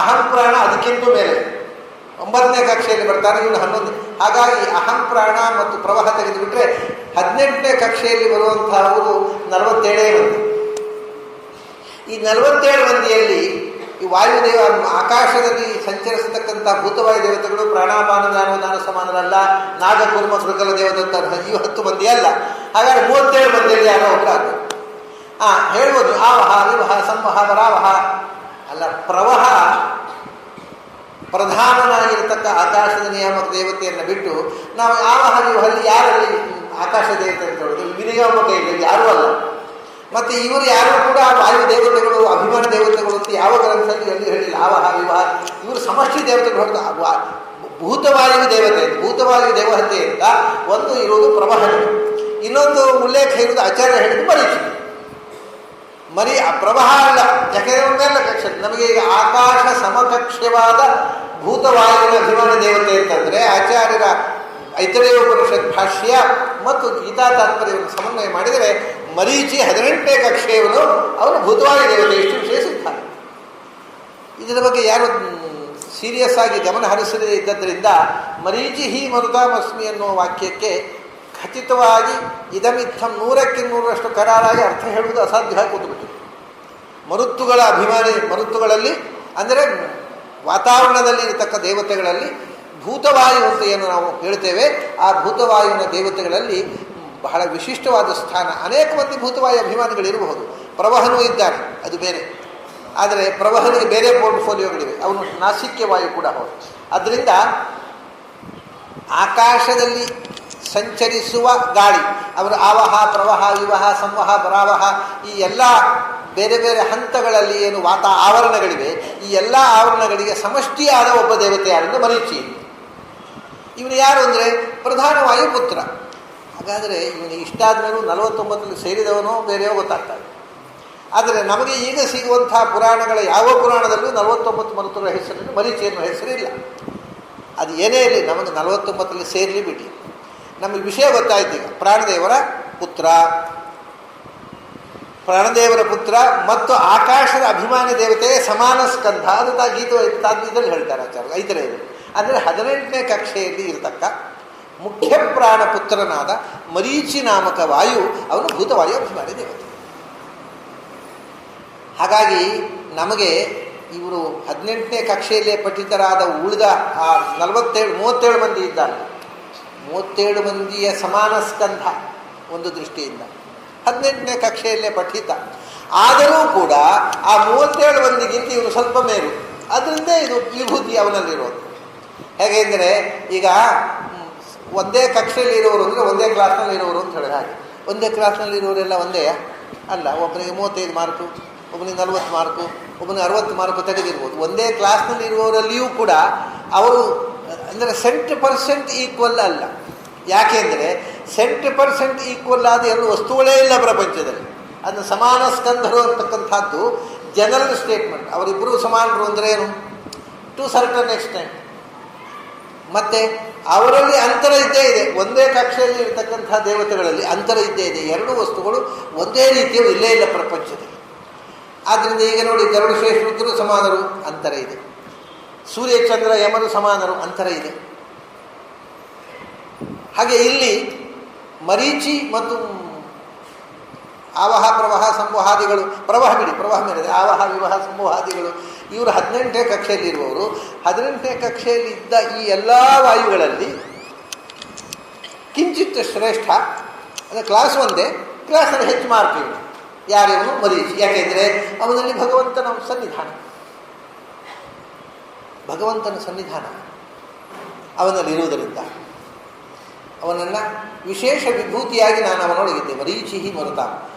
ಅಹಂಪ್ರಾಣ ಅದಕ್ಕಿಂತ ಮೇಲೆ 9ನೇ ಕಕ್ಷೆಯಲ್ಲಿ ಬರ್ತಾನೆ, ಇವನು 11. ಹಾಗಾಗಿ ಅಹಂಪ್ರಾಣ ಮತ್ತು ಪ್ರವಾಹ ತೆಗೆದುಬಿಟ್ರೆ 18ನೇ ಕಕ್ಷೆಯಲ್ಲಿ ಬರುವಂತಹವರು 47 ಮಂದಿ. ಈ 47 ಮಂದಿಯಲ್ಲಿ ಈ ವಾಯುದೇವ ಆಕಾಶದಲ್ಲಿ ಸಂಚರಿಸತಕ್ಕಂಥ ಭೂತವಾಯು ದೇವತೆಗಳು ಪ್ರಾಣಾಪಾನ ಜ್ಞಾನೋದಾನ ಸಮಾನರಲ್ಲ, ನಾಗ ಕೂರ್ಮ ಮೃಗಲ ದೇವದತ್ತ ಈ 10 ಮಂದಿ ಅಲ್ಲ. ಹಾಗಾದ್ರೆ 37 ಮಂದಿಯಲ್ಲಿ ಯಾರೋ ಒಬ್ಬರಾದ್ರು ಹೇಳ್ಬೋದು ಆವಹ ವಿವಹ ಸಂವಹ ವರಾವಹ ಅಲ್ಲ. ಪ್ರವಾಹ ಪ್ರಧಾನನಾಗಿರತಕ್ಕ ಆಕಾಶದ ನಿಯಾಮಕ ದೇವತೆಯನ್ನು ಬಿಟ್ಟು ನಾವು ಆವಹ ವಿವಹಲ್ಲಿ ಯಾರಲ್ಲಿ ಆಕಾಶ ದೇವತೆ ಅಂತ ಹೇಳೋದು ವಿನಿಯೋಗ ಕೈಯಲ್ಲಿ ಯಾರೂ ಅಲ್ಲ. ಮತ್ತು ಇವರು ಯಾರು ಕೂಡ ವಾಯು ದೇವತೆಗಳು ಅಭಿಮಾನ ದೇವತೆಗಳು ಅಂತ ಯಾವ ಗ್ರಂಥದಲ್ಲಿ ಎಲ್ಲಿ ಹೇಳಿಲ್ಲ. ಆವಹ ವಿವಾಹ ಇವರು ಸಮಷ್ಟಿ ದೇವತೆಗಳು ಹೊರತು ಭೂತವಾಯು ದೇವತೆ, ಭೂತವಾಯು ದೇವಹತೆ ಅಂತ ಒಂದು ಇರುವುದು ಪ್ರವಾಹನೆ. ಇನ್ನೊಂದು ಉಲ್ಲೇಖ ಇರುವುದು ಆಚಾರ್ಯ ಹೇಳಿದ್ದು ಮರೀಚಿ. ಮರಿ ಪ್ರವಾಹ ಅಲ್ಲ, ಯಾಕೆಂದರೆ ಮೇಲೆ ಕಕ್ಷೆ ನಮಗೆ ಈಗ ಆಕಾಶ ಸಮಕಕ್ಷ್ಯವಾದ ಭೂತವಾಯುವಿನ ಅಭಿಮಾನ ದೇವತೆ ಅಂತಂದರೆ ಆಚಾರ್ಯರ ಐತರೇಯ ಉಪನಿಷತ್ ಭಾಷ್ಯ ಮತ್ತು ಗೀತಾ ತಾತ್ಪರ್ಯವನ್ನು ಸಮನ್ವಯ ಮಾಡಿದರೆ ಮರೀಚಿ 18ನೇ ಕಕ್ಷೆಯವನು ಅವನು ಭೂತವಾಯು ದೇವತೆ. ಇಷ್ಟು ವಿಷಯ ಸಿದ್ಧ. ಇದರ ಬಗ್ಗೆ ಯಾರು ಸೀರಿಯಸ್ ಆಗಿ ಗಮನ ಹರಿಸದೇ ಇದ್ದದ್ದರಿಂದ ಮರೀಚಿ ಹಿ ಮರುತಾಮಸ್ಮಿ ಅನ್ನುವ ವಾಕ್ಯಕ್ಕೆ ಖಚಿತವಾಗಿ ಇದಮಿತ್ತಂ 100ಕ್ಕೆ 100ರಷ್ಟು ಕರಾರಾಗಿ ಅರ್ಥ ಹೇಳುವುದು ಅಸಾಧ್ಯವಾಗಿ ಕೂತುಬಿಟ್ಟು. ಮರುತ್ತುಗಳ ಅಭಿಮಾನಿ ಮರುತ್ತುಗಳಲ್ಲಿ ಅಂದರೆ ವಾತಾವರಣದಲ್ಲಿ ಇರತಕ್ಕ ದೇವತೆಗಳಲ್ಲಿ ಭೂತವಾಯು ಅಂತ ಏನು ನಾವು ಹೇಳ್ತೇವೆ, ಆ ಭೂತವಾಯುವಿನ ದೇವತೆಗಳಲ್ಲಿ ಬಹಳ ವಿಶಿಷ್ಟವಾದ ಸ್ಥಾನ. ಅನೇಕ ಮಂದಿ ಭೂತವಾಯು ಅಭಿಮಾನಿಗಳಿರಬಹುದು. ಪ್ರವಹನೂ ಇದ್ದಾನೆ, ಅದು ಬೇರೆ. ಆದರೆ ಪ್ರವಹನಿಗೆ ಬೇರೆ ಪೋರ್ಟ್ಫೋಲಿಯೋಗಳಿವೆ, ಅವನು ನಾಸಿಕ್ಯ ವಾಯು ಕೂಡ ಹೌದು. ಅದರಿಂದ ಆಕಾಶದಲ್ಲಿ ಸಂಚರಿಸುವ ಗಾಳಿ ಅವರು ಆವಹ ಪ್ರವಾಹ ವಿವಾಹ ಸಂವಹ ಬರಾವಹ ಈ ಎಲ್ಲ ಬೇರೆ ಬೇರೆ ಹಂತಗಳಲ್ಲಿ ಏನು ಆವರಣಗಳಿವೆ, ಈ ಎಲ್ಲ ಆವರಣಗಳಿಗೆ ಸಮಷ್ಟಿಯಾದ ಒಬ್ಬ ದೇವತೆ ಯಾರೆಂದು ಮರೀಚಿ. ಇವನು ಯಾರು ಅಂದರೆ ಪ್ರಧಾನ ವಾಯುಪುತ್ರ. ಹಾಗಾದರೆ ಇವನು ಇಷ್ಟಾದ ಮೇಲೂ 49ರಲ್ಲಿ ಸೇರಿದವನೋ ಬೇರೆಯೋ ಗೊತ್ತಾಗ್ತದೆ. ಆದರೆ ನಮಗೆ ಈಗ ಸಿಗುವಂತಹ ಪುರಾಣಗಳ ಯಾವ ಪುರಾಣದಲ್ಲೂ 49 ಮರುತುಗಳ ಹೆಸರಲ್ಲಿ ಮರೀಚಿ ಎನ್ನುವ ಹೆಸರಿಲ್ಲ. ಅದು ಏನೇ ಇರಲಿ, ನಮಗೆ 49ರಲ್ಲಿ ಸೇರಲಿ ಬಿಡಿ. ನಮಗೆ ವಿಷಯ ಗೊತ್ತಾಯ್ತು. ಈಗ ಪ್ರಾಣದೇವರ ಪುತ್ರ ಮತ್ತು ಆಕಾಶದ ಅಭಿಮಾನಿ ದೇವತೆ ಸಮಾನ ಸ್ಕಂಧ ಅಂತ ಗೀತದಲ್ಲಿ ಹೇಳ್ತಾರೆ ಆಚಾರ್ಯ ಐತರೇಯರು. ಅಂದರೆ 18ನೇ ಕಕ್ಷೆಯಲ್ಲಿ ಇರತಕ್ಕ ಮುಖ್ಯ ಪ್ರಾಣ ಪುತ್ರನಾದ ಮರೀಚಿ ನಾಮಕ ವಾಯು ಅವನು ಭೂತವಾಯು ಅಭಿಮಾನಿ ದೇವತೆ. ಹಾಗಾಗಿ ನಮಗೆ ಇವರು 18ನೇ ಕಕ್ಷೆಯಲ್ಲೇ ಪಠಿತರಾದ ಉಳಿದ ಆ 37 ಮಂದಿ ಇದ್ದಾರೆ. 37 ಮಂದಿಯ ಸಮಾನ ಸ್ಕಂಧ ಒಂದು ದೃಷ್ಟಿಯಿಂದ 18ನೇ ಕಕ್ಷೆಯಲ್ಲೇ ಪಠಿತ. ಆದರೂ ಕೂಡ ಆ 37 ಮಂದಿಗಿಂತ ಇವನು ಸ್ವಲ್ಪ ಮೇಲು. ಅದರಿಂದ ಇದು ವಿಭೂತಿ ಅವನಲ್ಲಿರೋದು. ಹೇಗೆ ಅಂದರೆ ಈಗ ಒಂದೇ ಕಕ್ಷೆಯಲ್ಲಿ ಇರೋರು ಅಂದರೆ ಒಂದೇ ಕ್ಲಾಸ್ನಲ್ಲಿ ಇರೋರು ಅಂತ ಹೇಳಿದ ಹಾಗೆ. ಒಂದೇ ಕ್ಲಾಸ್ನಲ್ಲಿ ಇರೋರೆಲ್ಲ ಒಂದೇ ಅಲ್ಲ. ಒಬ್ಬನಿಗೆ 35 ಮಾರ್ಕು, ಒಬ್ಬನಿಗೆ 40 ಮಾರ್ಕು, ಒಬ್ಬನಿಗೆ 60 ಮಾರ್ಕು ತೆಗೆದಿರ್ಬೋದು. ಒಂದೇ ಕ್ಲಾಸ್ನಲ್ಲಿ ಇರುವವರಲ್ಲಿಯೂ ಕೂಡ ಅವರು ಅಂದರೆ 100% ಈಕ್ವಲ್ ಅಲ್ಲ. ಯಾಕೆಂದರೆ 100% ಈಕ್ವಲ್ ಆದ ಎರಡು ವಸ್ತುಗಳೇ ಇಲ್ಲ ಪ್ರಪಂಚದಲ್ಲಿ. ಅದನ್ನು ಸಮಾನ ಸ್ಕಂಧರು ಅಂತಕ್ಕಂಥದ್ದು ಜನರಲ್ ಸ್ಟೇಟ್ಮೆಂಟ್. ಅವರಿಬ್ಬರು ಸಮಾನರು ಅಂದರೆ ಏನು, ಟು ಸರ್ಟನ್ ಎಕ್ಸ್ಟೆಂಟ್. ಮತ್ತು ಅವರಲ್ಲಿ ಅಂತರ ಇದ್ದೇ ಇದೆ. ಒಂದೇ ಕಕ್ಷೆಯಲ್ಲಿ ಇರತಕ್ಕಂಥ ದೇವತೆಗಳಲ್ಲಿ ಅಂತರ ಇದ್ದೇ ಇದೆ. ಎರಡು ವಸ್ತುಗಳು ಒಂದೇ ರೀತಿಯು ಇಲ್ಲೇ ಇಲ್ಲ ಪ್ರಪಂಚದಲ್ಲಿ. ಆದ್ದರಿಂದ ಈಗ ನೋಡಿ, ಗರುಡ ಶ್ರೇಷ್ಠರು ಸಮಾನರು, ಅಂತರ ಇದೆ. ಸೂರ್ಯ ಚಂದ್ರ ಯಮರು ಸಮಾನರು, ಅಂತರ ಇದೆ. ಹಾಗೆ ಇಲ್ಲಿ ಮರೀಚಿ ಮತ್ತು ಆವಹ ಪ್ರವಾಹ ಸಂವಹಾದಿಗಳು, ಪ್ರವಾಹ ಮೇಲೆ ಆವಹ ವಿವಾಹ ಸಂವಹಾದಿಗಳು ಇವರು 18ನೇ ಕಕ್ಷೆಯಲ್ಲಿರುವವರು. 18ನೇ ಕಕ್ಷೆಯಲ್ಲಿ ಇದ್ದ ಈ ಎಲ್ಲ ವಾಯುಗಳಲ್ಲಿ ಕಿಂಚಿತ್ ಶ್ರೇಷ್ಠ ಅಂದರೆ ಕ್ಲಾಸ್ ಒಂದೇ, ಕ್ಲಾಸಲ್ಲಿ ಹೆಚ್ಚು ಮಾರ್ಕ್ ಇವೆ. ಯಾರೇವನು ಮರೀಚಿ. ಯಾಕೆಂದರೆ ಅವನಲ್ಲಿ ಭಗವಂತನ ಸನ್ನಿಧಾನ ಅವನಲ್ಲಿರುವುದರಿಂದ ಅವನನ್ನು ವಿಶೇಷ ವಿಭೂತಿಯಾಗಿ ನಾನು ಅವನೊಳಗಿದ್ದೆ. ಮರೀಚಿ ಮರುತ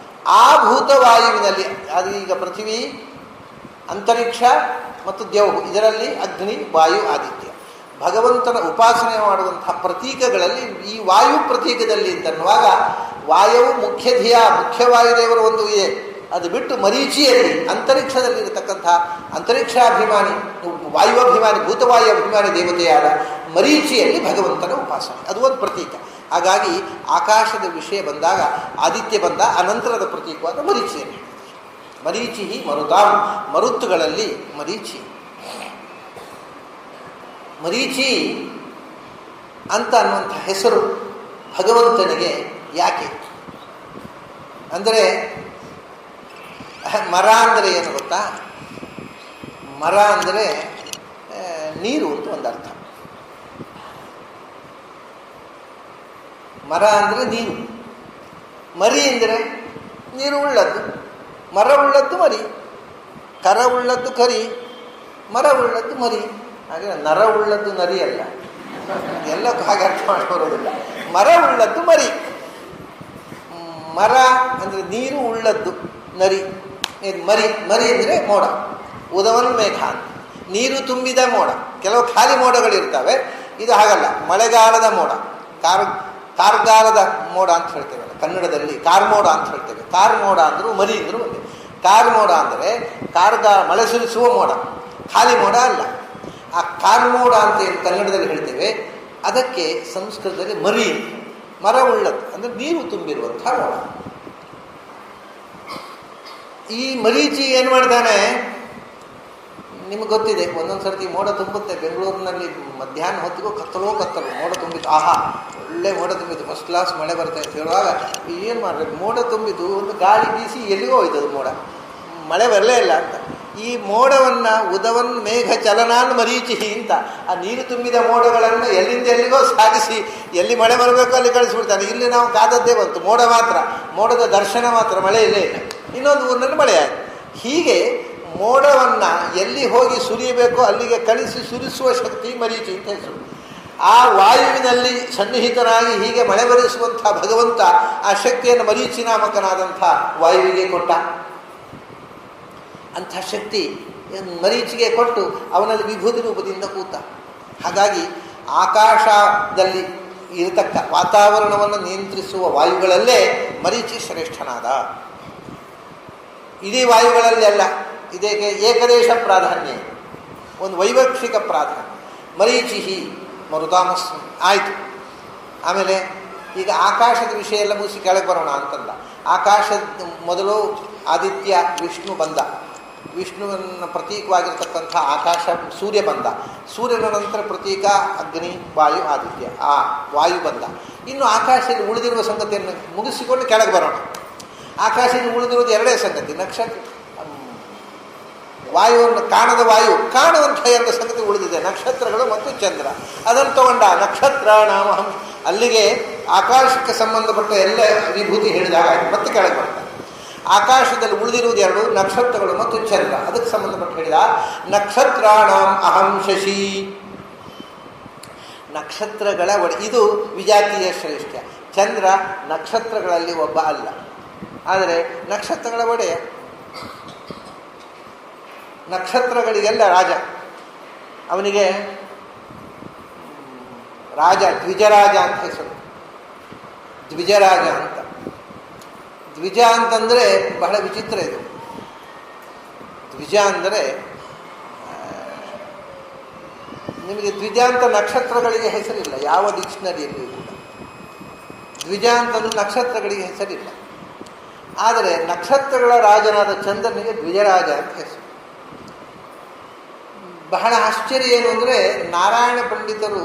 ಆ ಭೂತವಾಯುವಿನಲ್ಲಿ, ಅದು ಈಗ ಪೃಥ್ವಿ, ಅಂತರಿಕ್ಷ ಮತ್ತು ದೇವು, ಇದರಲ್ಲಿ ಅಗ್ನಿ, ವಾಯು, ಆದಿತ್ಯ, ಭಗವಂತನ ಉಪಾಸನೆ ಮಾಡುವಂತಹ ಪ್ರತೀಕಗಳಲ್ಲಿ ಈ ವಾಯು ಪ್ರತೀಕದಲ್ಲಿ ಅಂತನ್ನುವಾಗ ವಾಯು ಮುಖ್ಯವಾಯುದೇವರು ಒಂದು ಇದೆ, ಅದು ಬಿಟ್ಟು ಮರೀಚಿಯಲ್ಲಿ ಅಂತರಿಕ್ಷದಲ್ಲಿರತಕ್ಕಂಥ ಅಂತರಿಕ್ಷಾಭಿಮಾನಿ ವಾಯುವಾಭಿಮಾನಿ ಭೂತವಾಯು ಅಭಿಮಾನಿ ದೇವತೆಯಾದ ಮರೀಚಿಯಲ್ಲಿ ಭಗವಂತನ ಉಪಾಸನೆ ಅದು ಒಂದು ಪ್ರತೀಕ. ಹಾಗಾಗಿ ಆಕಾಶದ ವಿಷಯ ಬಂದಾಗ ಆದಿತ್ಯ ಬಂದ ಅನಂತರದ ಪ್ರತೀಕವಾದ ಮರೀಚಿಯಲ್ಲಿ. ಮರೀಚಿ ಮರುತಾಂ, ಮರುತ್ತುಗಳಲ್ಲಿ ಮರೀಚಿ. ಮರೀಚಿ ಅಂತ ಅನ್ನುವಂಥ ಹೆಸರು ಭಗವಂತನಿಗೆ ಯಾಕೆ ಅಂದರೆ, ಮರ ಅಂದರೆ ಏನು ಗೊತ್ತಾ? ಮರ ಅಂದರೆ ನೀರು ಅಂತ ಒಂದು ಅರ್ಥ. ಮರ ಅಂದರೆ ನೀರು, ಮರಿ ಅಂದರೆ ನೀರು ಉಳ್ಳದ್ದು, ಮರ ಉಳ್ಳದ್ದು ಮರಿ, ಕರ ಉಳ್ಳದ್ದು ಕರಿ, ಮರ ಉಳ್ಳದ್ದು ಮರಿ. ಹಾಗೆ ನರ ಉಳ್ಳದ್ದು ನರಿ ಅಲ್ಲ, ಎಲ್ಲಕ್ಕೂ ಹಾಗೆ ಅರ್ಥ ಮಾಡಿಕೊಳ್ಳೋದಿಲ್ಲ. ಮರ ಉಳ್ಳದ್ದು ಮರಿ. ಮರ ಅಂದರೆ ನೀರು ಉಳ್ಳದ್ದು, ನರಿ ಮರಿ. ಮರಿ ಅಂದರೆ ಮೋಡ, ಉದವನ್ ಮೇಘ ಅಂತ ನೀರು ತುಂಬಿದ ಮೋಡ. ಕೆಲವು ಖಾಲಿ ಮೋಡಗಳಿರ್ತವೆ, ಇದು ಹಾಗಲ್ಲ, ಮಳೆಗಾಲದ ಮೋಡ. ಕಾರ್ಗಾಲದ ಮೋಡ ಅಂತ ಹೇಳ್ತೇವೆ ಕನ್ನಡದಲ್ಲಿ, ಕಾರ್ಮೋಡ ಅಂತ ಹೇಳ್ತೇವೆ. ಕಾರ್ಮೋಡ ಅಂದರೂ ಮರಿ ಅಂದರೂ ಒಂದೇ. ಕಾರ್ಮೋಡ ಅಂದರೆ ಮಳೆ ಸುರಿಸುವ ಮೋಡ, ಖಾಲಿ ಮೋಡ ಅಲ್ಲ. ಆ ಕಾರ್ಮೋಡ ಅಂತ ಏನು ಕನ್ನಡದಲ್ಲಿ ಹೇಳ್ತೇವೆ, ಅದಕ್ಕೆ ಸಂಸ್ಕೃತದಲ್ಲಿ ಮರಿ, ಮರ ಉಳ್ಳದ್ದು ಅಂದರೆ ನೀರು ತುಂಬಿರುವಂಥ ಮೋಡ. ಈ ಮರೀಚಿ ಏನು ಮಾಡ್ತಾನೆ ನಿಮ್ಗೆ ಗೊತ್ತಿದೆ, ಒಂದೊಂದು ಸರ್ತಿ ಮೋಡ ತುಂಬುತ್ತೆ. ಬೆಂಗಳೂರಿನಲ್ಲಿ ಮಧ್ಯಾಹ್ನ ಹೊತ್ತಿಗೂ ಕತ್ತಲೋ ಮೋಡ ತುಂಬಿತ್ತು. ಆಹಾ ಒಳ್ಳೆ ಮೋಡ ತುಂಬಿತ್ತು, ಫಸ್ಟ್ ಕ್ಲಾಸ್ ಮಳೆ ಬರುತ್ತೆ ಅಂತ ಹೇಳುವಾಗ ಏನು ಮಾಡಬೇಕು, ಮೋಡ ತುಂಬಿದ್ದು ಒಂದು ಗಾಳಿ ಬೀಸಿ ಎಲ್ಲಿಗೋ ಹೋಯ್ತದು ಮೋಡ, ಮಳೆ ಬರಲೇ ಇಲ್ಲ ಅಂತ. ಈ ಮೋಡವನ್ನು ಉದವನ್ ಮೇಘ ಚಲನಾನ್ ಮರೀಚಿ ಅಂತ ಆ ನೀರು ತುಂಬಿದ ಮೋಡಗಳನ್ನು ಎಲ್ಲಿಂದ ಎಲ್ಲಿಗೋ ಸಾಗಿಸಿ ಎಲ್ಲಿ ಮಳೆ ಬರಬೇಕು ಅಲ್ಲಿ ಕಳಿಸ್ಬಿಡ್ತಾನೆ. ಇಲ್ಲಿ ನಾವು ಕಾದದ್ದೇ ಬಂತು, ಮೋಡ ಮಾತ್ರ, ಮೋಡದ ದರ್ಶನ ಮಾತ್ರ, ಮಳೆ ಇಲ್ಲೇ ಇಲ್ಲ. ಇನ್ನೊಂದು ಊರಿನಲ್ಲಿ ಮಳೆ ಆಯಿತು. ಹೀಗೆ ಮೋಡವನ್ನು ಎಲ್ಲಿ ಹೋಗಿ ಸುರಿಯಬೇಕೋ ಅಲ್ಲಿಗೆ ಕಳಿಸಿ ಸುರಿಸುವ ಶಕ್ತಿ ಮರೀಚಿ ಅಂತ ಹೆಸರು. ಆ ವಾಯುವಿನಲ್ಲಿ ಸನ್ನಿಹಿತನಾಗಿ ಹೀಗೆ ಮಳೆ ಬರಿಸುವಂಥ ಭಗವಂತ ಆ ಶಕ್ತಿಯನ್ನು ಮರೀಚಿ ನಾಮಕನಾದಂಥ ವಾಯುವಿಗೆ ಕೊಟ್ಟ. ಅಂಥ ಶಕ್ತಿ ಮರೀಚಿಗೆ ಕೊಟ್ಟು ಅವನಲ್ಲಿ ವಿಭೂತಿ ರೂಪದಿಂದ ಕೂತ. ಹಾಗಾಗಿ ಆಕಾಶದಲ್ಲಿ ಇರತಕ್ಕ ವಾತಾವರಣವನ್ನು ನಿಯಂತ್ರಿಸುವ ವಾಯುಗಳಲ್ಲೇ ಮರೀಚಿ ಶ್ರೇಷ್ಠನಾದ. ಇಡೀ ವಾಯುಗಳಲ್ಲಿ ಅಲ್ಲ, ಇದಕ್ಕೆ ಏಕದೇಶ ಪ್ರಾಧಾನ್ಯ, ಒಂದು ವೈವಕ್ಷಿಕ ಪ್ರಾಧಾನ್ಯ. ಮರೀಚಿಹಿ ಮರುತಾಮಸ್ ಆಯಿತು. ಆಮೇಲೆ ಈಗ ಆಕಾಶದ ವಿಷಯ ಎಲ್ಲ ಮುಗಿಸಿ ಕೆಳಗೆ ಬರೋಣ ಅಂತಂದ. ಆಕಾಶದ ಮೊದಲು ಆದಿತ್ಯ ವಿಷ್ಣು ಬಂದ, ವಿಷ್ಣುವಿನ ಪ್ರತೀಕವಾಗಿರ್ತಕ್ಕಂಥ ಆಕಾಶ ಸೂರ್ಯ ಬಂದ, ಸೂರ್ಯನ ನಂತರ ಪ್ರತೀಕ ಅಗ್ನಿ ವಾಯು ಆದಿತ್ಯ, ಆ ವಾಯು ಬಂದ. ಇನ್ನು ಆಕಾಶದಲ್ಲಿ ಉಳಿದಿರುವ ಸಂಗತಿಯನ್ನು ಮುಗಿಸಿಕೊಂಡು ಕೆಳಗೆ ಬರೋಣ. ಆಕಾಶದಲ್ಲಿ ಉಳಿದಿರುವುದು ಎರಡೇ ಸಂಗತಿ, ನಕ್ಷತ್ರ ವಾಯುವನ್ನು ಕಾಣದ ವಾಯು, ಕಾಣುವಂಥ ಎರಡು ಸಂಗತಿ ಉಳಿದಿದೆ, ನಕ್ಷತ್ರಗಳು ಮತ್ತು ಚಂದ್ರ. ಅದನ್ನು ತಗೊಂಡ ನಕ್ಷತ್ರ ನಾಮಹಂ, ಅಲ್ಲಿಗೆ ಆಕಾಶಕ್ಕೆ ಸಂಬಂಧಪಟ್ಟ ಎಲ್ಲ ವಿಭೂತಿ ಹೇಳಿದಾಗ ಮತ್ತೆ ಕೆಳಗೆ ಬರ್ತಾರೆ. ಆಕಾಶದಲ್ಲಿ ಉಳಿದಿರುವುದು ಎರಡು, ನಕ್ಷತ್ರಗಳು ಮತ್ತು ಚಂದ್ರ. ಅದಕ್ಕೆ ಸಂಬಂಧಪಟ್ಟು ಹೇಳಿದ ನಕ್ಷತ್ರಾಣಾಂ ಅಹಂ ಶಶಿ. ನಕ್ಷತ್ರಗಳ ಇದು ವಿಜಾತೀಯ ಶ್ರೇಷ್ಠ. ಚಂದ್ರ ನಕ್ಷತ್ರಗಳಲ್ಲಿ ಒಬ್ಬ ಅಲ್ಲ, ಆದರೆ ನಕ್ಷತ್ರಗಳ ಒಡೆಯ. ನಕ್ಷತ್ರಗಳಿಗೆಲ್ಲ ರಾಜ. ಅವನಿಗೆ ರಾಜ ದ್ವಿಜರಾಜ ಅಂತ ಹೆಸರು, ದ್ವಿಜರಾಜ ಅಂತ. ದ್ವಿಜ ಅಂತಂದರೆ ಬಹಳ ವಿಚಿತ್ರ ಇದು. ದ್ವಿಜ ಅಂದರೆ ನಿಮಗೆ ದ್ವಿಜ ಅಂತ ನಕ್ಷತ್ರಗಳಿಗೆ ಹೆಸರಿಲ್ಲ ಯಾವ ಡಿಕ್ಷನರಿಯಲ್ಲಿಯೂ ಕೂಡ. ದ್ವಿಜ ಅಂತಂದ್ರೆ ನಕ್ಷತ್ರಗಳಿಗೆ ಹೆಸರಿಲ್ಲ, ಆದರೆ ನಕ್ಷತ್ರಗಳ ರಾಜನಾದ ಚಂದ್ರನಿಗೆ ದ್ವಿಜರಾಜ ಅಂತ ಹೆಸರು. ಬಹಳ ಆಶ್ಚರ್ಯ ಏನು ಅಂದರೆ, ನಾರಾಯಣ ಪಂಡಿತರು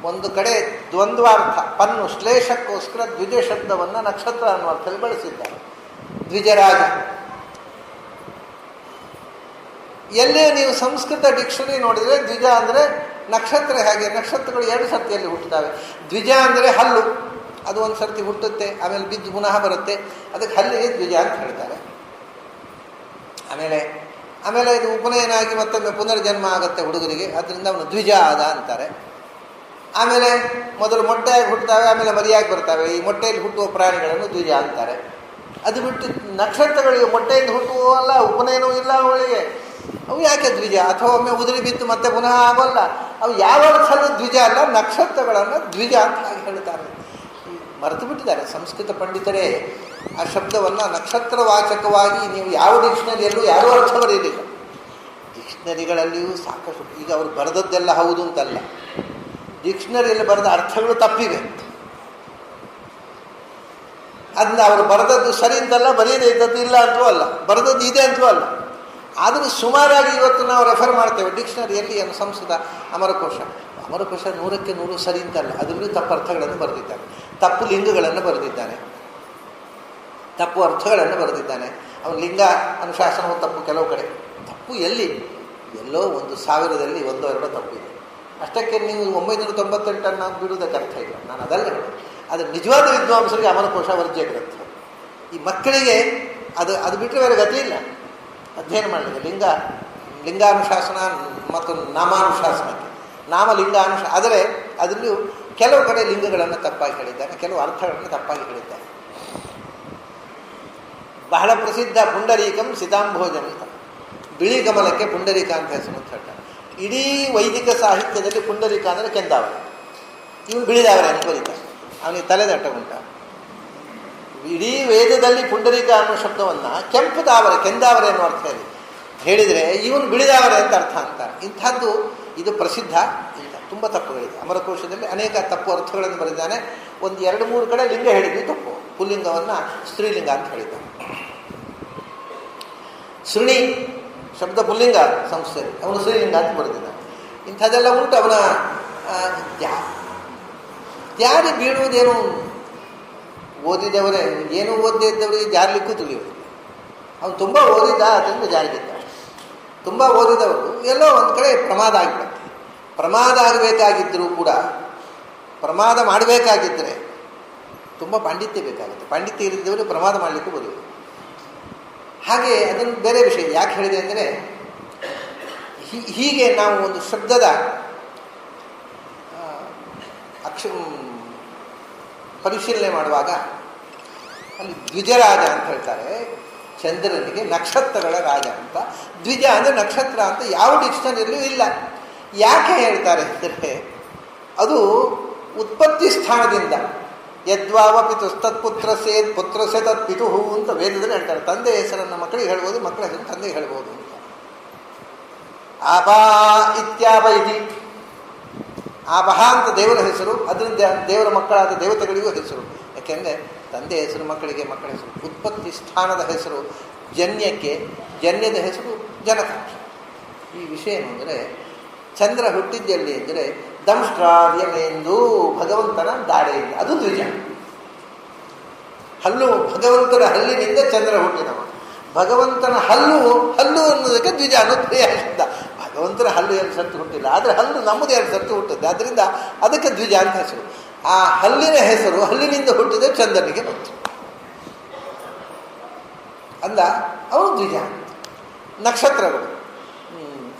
ಒಂದು ಕಡೆ ದ್ವಂದ್ವಾರ್ಥ ಪನ್ನು ಶ್ಲೇಷಕ್ಕೋಸ್ಕರ ದ್ವಿಜ ಶಬ್ದವನ್ನು ನಕ್ಷತ್ರ ಅನ್ನುವ ಅರ್ಥದಲ್ಲಿ ಬಳಸಿದ್ದಾರೆ. ದ್ವಿಜರಾಜ ಎಲ್ಲಿಯೂ ನೀವು ಸಂಸ್ಕೃತ ಡಿಕ್ಷನರಿ ನೋಡಿದರೆ ದ್ವಿಜ ಅಂದರೆ ನಕ್ಷತ್ರ. ಹಾಗೆ ನಕ್ಷತ್ರಗಳು ಎರಡು ಸರ್ತಿಯಲ್ಲಿ ಹುಟ್ಟುತ್ತವೆ. ದ್ವಿಜ ಅಂದರೆ ಹಲ್ಲು, ಅದು ಒಂದು ಸರ್ತಿ ಹುಟ್ಟುತ್ತೆ, ಆಮೇಲೆ ಬಿದ್ದು ಪುನಃ ಬರುತ್ತೆ, ಅದಕ್ಕೆ ಹಲ್ಲಿಗೆ ದ್ವಿಜ ಅಂತ ಹೇಳ್ತಾರೆ. ಆಮೇಲೆ ಇದು ಉಪನಯನ ಆಗಿ ಮತ್ತೊಮ್ಮೆ ಪುನರ್ಜನ್ಮ ಆಗುತ್ತೆ ಹುಡುಗರಿಗೆ, ಅದರಿಂದ ಅವನು ದ್ವಿಜ ಆದ ಅಂತಾರೆ. ಆಮೇಲೆ ಮೊದಲು ಮೊಟ್ಟೆಯಾಗಿ ಹುಟ್ಟುತ್ತವೆ, ಆಮೇಲೆ ಮರಿಯಾಗಿ ಬರ್ತವೆ. ಈ ಮೊಟ್ಟೆಯಲ್ಲಿ ಹುಟ್ಟುವ ಪ್ರಾಣಿಗಳನ್ನು ದ್ವಿಜ ಅಂತಾರೆ. ಅದು ಬಿಟ್ಟು ನಕ್ಷತ್ರಗಳಿಗೆ ಮೊಟ್ಟೆಯಿಂದ ಹುಟ್ಟುವಲ್ಲ, ಉಪನಯನವೂ ಇಲ್ಲ ಅವಳಿಗೆ, ಅವು ಯಾಕೆ ದ್ವಿಜ? ಅಥವಾ ಒಮ್ಮೆ ಉದುರಿ ಬಿದ್ದು ಮತ್ತೆ ಪುನಃ ಆಗೋಲ್ಲ, ಅವು ಯಾವ ಅರ್ಥಲ್ಲೂ ದ್ವಿಜ ಅಲ್ಲ, ನಕ್ಷತ್ರಗಳನ್ನು ದ್ವಿಜ ಅಂತ ಹಾಗೆ ಹೇಳ್ತಾರೆ. ಮರೆತು ಬಿಟ್ಟಿದ್ದಾರೆ ಸಂಸ್ಕೃತ ಪಂಡಿತರೇ. ಆ ಶಬ್ದವನ್ನು ನಕ್ಷತ್ರವಾಚಕವಾಗಿ ನೀವು ಯಾವ ಡಿಕ್ಷನರಿಯಲ್ಲೂ ಯಾರೂ ಅರ್ಥ ಬರೆಯಲಿಲ್ಲ. ಡಿಕ್ಷನರಿಗಳಲ್ಲಿಯೂ ಸಾಕಷ್ಟು, ಈಗ ಅವರು ಬರೆದದ್ದೆಲ್ಲ ಹೌದು ಅಂತಲ್ಲ, ಡಿಕ್ಷನರಿಯಲ್ಲಿ ಬರೆದ ಅರ್ಥಗಳು ತಪ್ಪಿವೆ. ಅದನ್ನ ಅವರು ಬರೆದದ್ದು ಸರಿ ಅಂತಲ್ಲ, ಬರೆಯದೇ ಇದ್ದದ್ದು ಇಲ್ಲ ಅಂತೂ ಅಲ್ಲ, ಬರೆದದ್ದು ಇದೆ ಅಂತೂ ಅಲ್ಲ. ಆದರೂ ಸುಮಾರಾಗಿ ಇವತ್ತು ನಾವು ರೆಫರ್ ಮಾಡ್ತೇವೆ ಡಿಕ್ಷನರಿಯಲ್ಲಿ. ಏನು ಸಂಸ್ಕೃತ ಅಮರಕೋಶ 100ಕ್ಕೆ 100 ಸರಿ ಅಂತಲ್ಲ, ಅದರಲ್ಲೂ ತಪ್ಪು ಅರ್ಥಗಳನ್ನು ಬರೆದಿದ್ದಾನೆ, ತಪ್ಪು ಲಿಂಗಗಳನ್ನು ಬರೆದಿದ್ದಾನೆ, ತಪ್ಪು ಅರ್ಥಗಳನ್ನು ಬರೆದಿದ್ದಾನೆ. ಅವನು ಲಿಂಗ ಅನುಶಾಸನವು ತಪ್ಪು, ಕೆಲವು ಕಡೆ ತಪ್ಪು ಎಲ್ಲೋ 1000ದಲ್ಲಿ 1-2 ತಪ್ಪಿದೆ. ಅಷ್ಟಕ್ಕೆ ನೀವು 998 ಬಿಡುವುದಕ್ಕೆ ಅರ್ಥ ಇಲ್ಲ. ನಾನು ಅದಲ್ಲ ಹೇಳಿ, ಅದು ನಿಜವಾದ ವಿದ್ವಾಂಸರಿಗೆ ಅಮರಕೋಶ ವರ್ಜ್ಯ ಗ್ರಂಥ. ಈ ಮಕ್ಕಳಿಗೆ ಅದು ಬಿಟ್ಟರೆ ಬೇರೆ ಗತಿ ಇಲ್ಲ ಅಧ್ಯಯನ ಮಾಡಲಿಕ್ಕೆ. ಲಿಂಗಾನುಶಾಸನ ಮತ್ತು ನಾಮಾನುಶಾಸನಕ್ಕೆ, ಆದರೆ ಅದರಲ್ಲೂ ಕೆಲವು ಕಡೆ ಲಿಂಗಗಳನ್ನು ತಪ್ಪಾಗಿ ಹೇಳಿದ್ದಾನೆ, ಕೆಲವು ಅರ್ಥಗಳನ್ನು ತಪ್ಪಾಗಿ ಹೇಳಿದ್ದಾನೆ. ಬಹಳ ಪ್ರಸಿದ್ಧ ಪುಂಡರೀಕಂ ಸಿತಾಂಭೋಜಂ ಅಂತ, ಬಿಳಿ ಕಮಲಕ್ಕೆ ಪುಂಡರೀಕ ಅಂತ ಹೆಸರು ಅಂತ ಹೇಳ್ತಾರೆ. ಇಡೀ ವೈದಿಕ ಸಾಹಿತ್ಯದಲ್ಲಿ ಪುಂಡರೀಕ ಅಂದರೆ ಕೆಂದಾವರೆ, ಇವನು ಬಿಳಿದಾವರೆ ಅಂತ ಬರೀತಾರೆ. ಅವನಿಗೆ ತಲೆದಟ್ಟ ಉಂಟ. ಇಡೀ ವೇದದಲ್ಲಿ ಪುಂಡರೀಕ ಅನ್ನೋ ಶಬ್ದವನ್ನು ಕೆಂಪು ದಾವರೆ, ಕೆಂದಾವರೆ ಅನ್ನೋ ಅರ್ಥ ಹೇಳಿದರೆ ಇವನು ಬಿಳಿದಾವರೆ ಅಂತ ಅರ್ಥ ಅಂತಾರೆ. ಇಂಥದ್ದು ಇದು ಪ್ರಸಿದ್ಧ. ತುಂಬ ತಪ್ಪುಗಳಿದೆ. ಅಮರಕೋಶದಲ್ಲಿ ಅನೇಕ ತಪ್ಪು ಅರ್ಥಗಳನ್ನು ಬರೆದಿದ್ದಾನೆ. 1-2-3 ಕಡೆ ಲಿಂಗ ಹೇಳಿದ್ವಿ ತಪ್ಪು. ಪುಲ್ಲಿಂಗವನ್ನು ಸ್ತ್ರೀಲಿಂಗ ಅಂತ ಹೇಳಿದ್ದಾನೆ. ಶೃಣಿ ಶಬ್ದ ಪುಲ್ಲಿಂಗ ಸಂಸ್ಥೆ, ಅವನು ಸ್ತ್ರೀಲಿಂಗ ಅಂತ ಬರೆದಿದ್ದಾನೆ. ಇಂಥದ್ದೆಲ್ಲ ಉಂಟು. ಅವನ ಜಾರಿ ಬೀಳುವುದೇನು, ಓದಿದವರೇ, ಏನೂ ಓದದೇ ಇದ್ದವರಿಗೆ ಜಾರಲಿಕ್ಕೂ ತಿಳಿಯುವುದು. ಅವನು ತುಂಬ ಓದಿದ್ದ, ಅದರಿಂದ ಜಾರಿ ಬಿದ್ದ. ತುಂಬ ಓದಿದವರು ಎಲ್ಲೋ ಒಂದು ಕಡೆ ಪ್ರಮಾದ ಆಗಿಬಿಡುತ್ತೆ. ಪ್ರಮಾದ ಆಗಬೇಕಾಗಿದ್ದರೂ ಕೂಡ, ಪ್ರಮಾದ ಮಾಡಬೇಕಾಗಿದ್ದರೆ ತುಂಬ ಪಾಂಡಿತ್ಯ ಬೇಕಾಗುತ್ತೆ. ಪಾಂಡಿತ್ಯ ಇರಿದ್ದವರು ಪ್ರಮಾದ ಮಾಡಲಿಕ್ಕೂ ಬರುವುದು. ಹಾಗೆ ಅದನ್ನು ಬೇರೆ ವಿಷಯ. ಯಾಕೆ ಹೇಳಿದೆ ಅಂದರೆ, ಹೀಗೆ ನಾವು ಒಂದು ಶಬ್ದದ ಪರಿಶೀಲನೆ ಮಾಡುವಾಗ ಅಲ್ಲಿ ದ್ವಿಜರಾಜ ಅಂತ ಹೇಳ್ತಾರೆ. ಚಂದ್ರನಿಗೆ ನಕ್ಷತ್ರಗಳ ರಾಜ ಅಂತ. ದ್ವಿಜ ಅಂದರೆ ನಕ್ಷತ್ರ ಅಂತ ಯಾವ ಡಿಕ್ಷನರಿಯಲ್ಲೂ ಇಲ್ಲ. ಯಾಕೆ ಹೇಳ್ತಾರೆ ಅಂದರೆ, ಅದು ಉತ್ಪತ್ತಿ ಸ್ಥಾನದಿಂದ ಯದ್ವಾವಪಿ ತತ್ಪುತ್ರ ಸೇದ್ ಪುತ್ರ ಸೇ ತತ್ ಪಿತು ಅಂತ ವೇದದಲ್ಲಿ ಹೇಳ್ತಾರೆ. ತಂದೆ ಹೆಸರನ್ನು ಮಕ್ಕಳಿಗೆ ಹೇಳ್ಬೋದು, ಮಕ್ಕಳ ಹೆಸರನ್ನು ತಂದೆಗೆ ಹೇಳ್ಬೋದು ಅಂತ. ಆಪಾ ಇತ್ಯಾಪ ಇತಿ, ಆಪಹ ಅಂತ ದೇವರ ಹೆಸರು, ಅದರಿಂದ ದೇವರ ಮಕ್ಕಳಾದ ದೇವತೆಗಳಿಗೂ ಹೆಸರು. ಯಾಕೆಂದರೆ ತಂದೆ ಹೆಸರು ಮಕ್ಕಳಿಗೆ, ಮಕ್ಕಳ ಹೆಸರು. ಉತ್ಪತ್ತಿ ಸ್ಥಾನದ ಹೆಸರು ಜನ್ಯಕ್ಕೆ, ಜನ್ಯದ ಹೆಸರು ಜನಕಾಂಶ. ಈ ವಿಷಯ ಏನು ಅಂದರೆ, ಚಂದ್ರ ಹುಟ್ಟಿದ್ದೆಲ್ಲಿ ಅಂದರೆ ದಂಷ್ಟ್ರಾರ್ಯನೆಂದು ಭಗವಂತನ ದಾಡೆಯಿಂದ, ಅದು ದ್ವಿಜ. ಹಲ್ಲು, ಭಗವಂತನ ಹಲ್ಲಿನಿಂದ ಚಂದ್ರ ಹುಟ್ಟಿದವ. ಭಗವಂತನ ಹಲ್ಲು ಅನ್ನೋದಕ್ಕೆ ದ್ವಿಜ ಅನ್ನೋದು ಶಬ್ದ. ಭಗವಂತನ ಹಲ್ಲು 2 ಸರ್ತಿ ಹುಟ್ಟಿಲ್ಲ, ಆದರೆ ಹಲ್ಲು ನಮ್ಮದು 2 ಸರ್ತಿ ಹುಟ್ಟಿದೆ, ಆದ್ದರಿಂದ ಅದಕ್ಕೆ ದ್ವಿಜ ಅಂತ ಹೆಸರು. ಆ ಹಲ್ಲಿನ ಹೆಸರು ಹಲ್ಲಿನಿಂದ ಹುಟ್ಟಿದ ಚಂದ್ರನಿಗೆ ಬಂತು ಅಂದ, ಅವನು ದ್ವಿಜ. ನಕ್ಷತ್ರಗಳು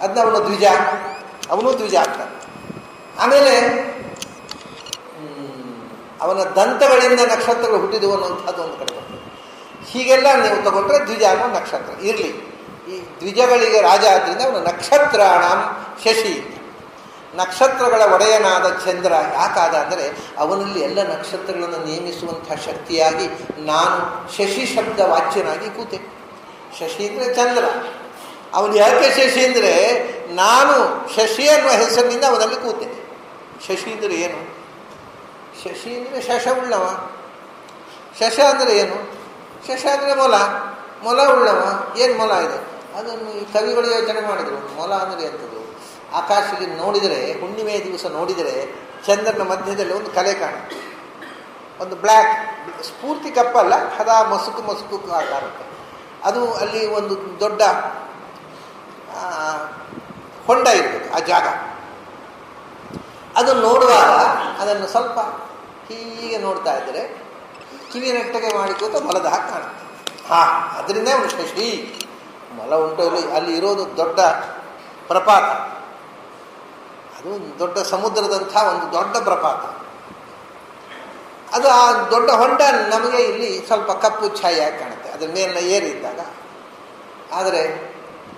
ಅದನ್ನ ಅವನು ದ್ವಿಜ ಆಗ್ತಾನೆ. ಆಮೇಲೆ ಅವನ ದಂತಗಳಿಂದ ನಕ್ಷತ್ರಗಳು ಹುಟ್ಟಿದವು ಅನ್ನೋಂಥದ್ದು ಒಂದು ಕಡೆ ಬರ್ತದೆ. ಹೀಗೆಲ್ಲ ನೀವು ತಗೊಂಡ್ರೆ ದ್ವಿಜ ಅನ್ನೋ ನಕ್ಷತ್ರ ಇರಲಿ. ಈ ದ್ವಿಜಗಳಿಗೆ ರಾಜ ಆದ್ದರಿಂದ ಅವನು ನಕ್ಷತ್ರಾಣಂ ಶಶಿ, ನಕ್ಷತ್ರಗಳ ಒಡೆಯನಾದ ಚಂದ್ರ. ಯಾಕಾದ ಅಂದರೆ ಅವನಲ್ಲಿ ಎಲ್ಲ ನಕ್ಷತ್ರಗಳನ್ನು ನೇಮಿಸುವಂಥ ಶಕ್ತಿಯಾಗಿ ನಾನು ಶಶಿ ಶಬ್ದ ವಾಚ್ಯನಾಗಿ ಕೂತೆ. ಶಶಿ ಅಂದರೆ ಚಂದ್ರ. ಅವನು ಯಾಕೆ ಶಶಿ ಅಂದರೆ, ನಾನು ಶಶಿ ಅನ್ನುವ ಹೆಸರಿನಿಂದ ಅವನಲ್ಲಿ ಕೂತೆ. ಶಶಿ ಅಂದರೆ ಏನು? ಶಶಿ ಅಂದರೆ ಶಶ ಉಳ್ಳವ. ಶಶ ಅಂದರೆ ಏನು? ಶಶ ಅಂದರೆ ಮೊಲ ಉಳ್ಳವ. ಏನು ಮೊಲ ಇದೆ? ಅದನ್ನು ಈ ಕವಿಗಳು ಯೋಚನೆ ಮಾಡಿದರು. ಮೊಲ ಅಂದರೆ ಎಂಥದ್ದು? ಆಕಾಶದಲ್ಲಿ ನೋಡಿದರೆ, ಹುಣ್ಣಿಮೆಯ ದಿವಸ ನೋಡಿದರೆ ಚಂದ್ರನ ಮಧ್ಯದಲ್ಲಿ ಒಂದು ಕಲೆ ಕಾಣುತ್ತೆ. ಒಂದು ಬ್ಲ್ಯಾಕ್, ಸ್ಫೂರ್ತಿ ಕಪ್ಪಲ್ಲ, ಹದ ಮಸುಕು ಕಾಣುತ್ತೆ. ಅದು ಅಲ್ಲಿ ಒಂದು ದೊಡ್ಡ ಹೊಂಡ ಇರ್ತದೆ ಆ ಜಾಗ. ಅದನ್ನು ನೋಡುವಾಗ ಅದನ್ನು ಸ್ವಲ್ಪ ಹೀಗೆ ನೋಡ್ತಾ ಇದ್ದರೆ ಕಿವಿ ನೆಟ್ಟಗೆ ಮಾಡಿಕೋತ ಮೊಲದ ಹಾಗೆ ಕಾಣುತ್ತೆ. ಅದರಿಂದ ಅವನು ಶಶಿ. ಮೊಲ ಉಂಟು ಅಲ್ಲಿ ಇರೋದು ದೊಡ್ಡ ಪ್ರಪಾತ, ಅದು ದೊಡ್ಡ ಸಮುದ್ರದಂಥ ಒಂದು ದೊಡ್ಡ ಪ್ರಪಾತ. ಅದು ಆ ದೊಡ್ಡ ಹೊಂಡ ನಮಗೆ ಇಲ್ಲಿ ಸ್ವಲ್ಪ ಕಪ್ಪು ಛಾಯೆಯಾಗಿ ಕಾಣುತ್ತೆ ಅದರ ಮೇಲಿನ ಏರಿದ್ದಾಗ. ಆದರೆ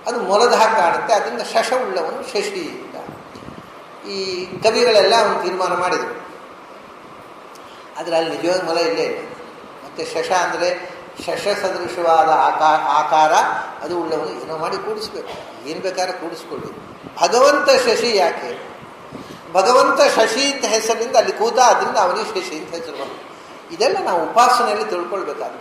ಅದು ಮೊಲದ ಹಾಗೆ ಕಾಣುತ್ತೆ. ಅದರಿಂದ ಶಶ ಉಳ್ಳವನು ಶಶಿ ಅಂತ ಈ ಕವಿಗಳೆಲ್ಲ ಅವನು ತೀರ್ಮಾನ ಮಾಡಿದರು. ಆದರೆ ಅಲ್ಲಿ ನಿಜವಾಗಿ ಮೊಲ ಇಲ್ಲೇ ಇಲ್ಲ. ಮತ್ತು ಶಶ ಅಂದರೆ ಶಶ ಸದೃಶವಾದ ಆಕಾರ ಅದು ಉಳ್ಳವನು ಏನೋ ಮಾಡಿ ಕೂಡಿಸ್ಬೇಕು. ಏನು ಬೇಕಾದ್ರೆ ಕೂಡಿಸ್ಕೊಳ್ಳಿ. ಭಗವಂತ ಶಶಿ ಯಾಕೆ? ಭಗವಂತ ಶಶಿ ಅಂತ ಹೆಸರಿನಿಂದ ಅಲ್ಲಿ ಕೂತ, ಅದರಿಂದ ಅವನಿಗೆ ಶಶಿ ಅಂತ ಹೆಸರು ಬಂತು. ಇದೆಲ್ಲ ನಾವು ಉಪಾಸನೆಯಲ್ಲಿ ತಿಳ್ಕೊಳ್ಬೇಕಾದ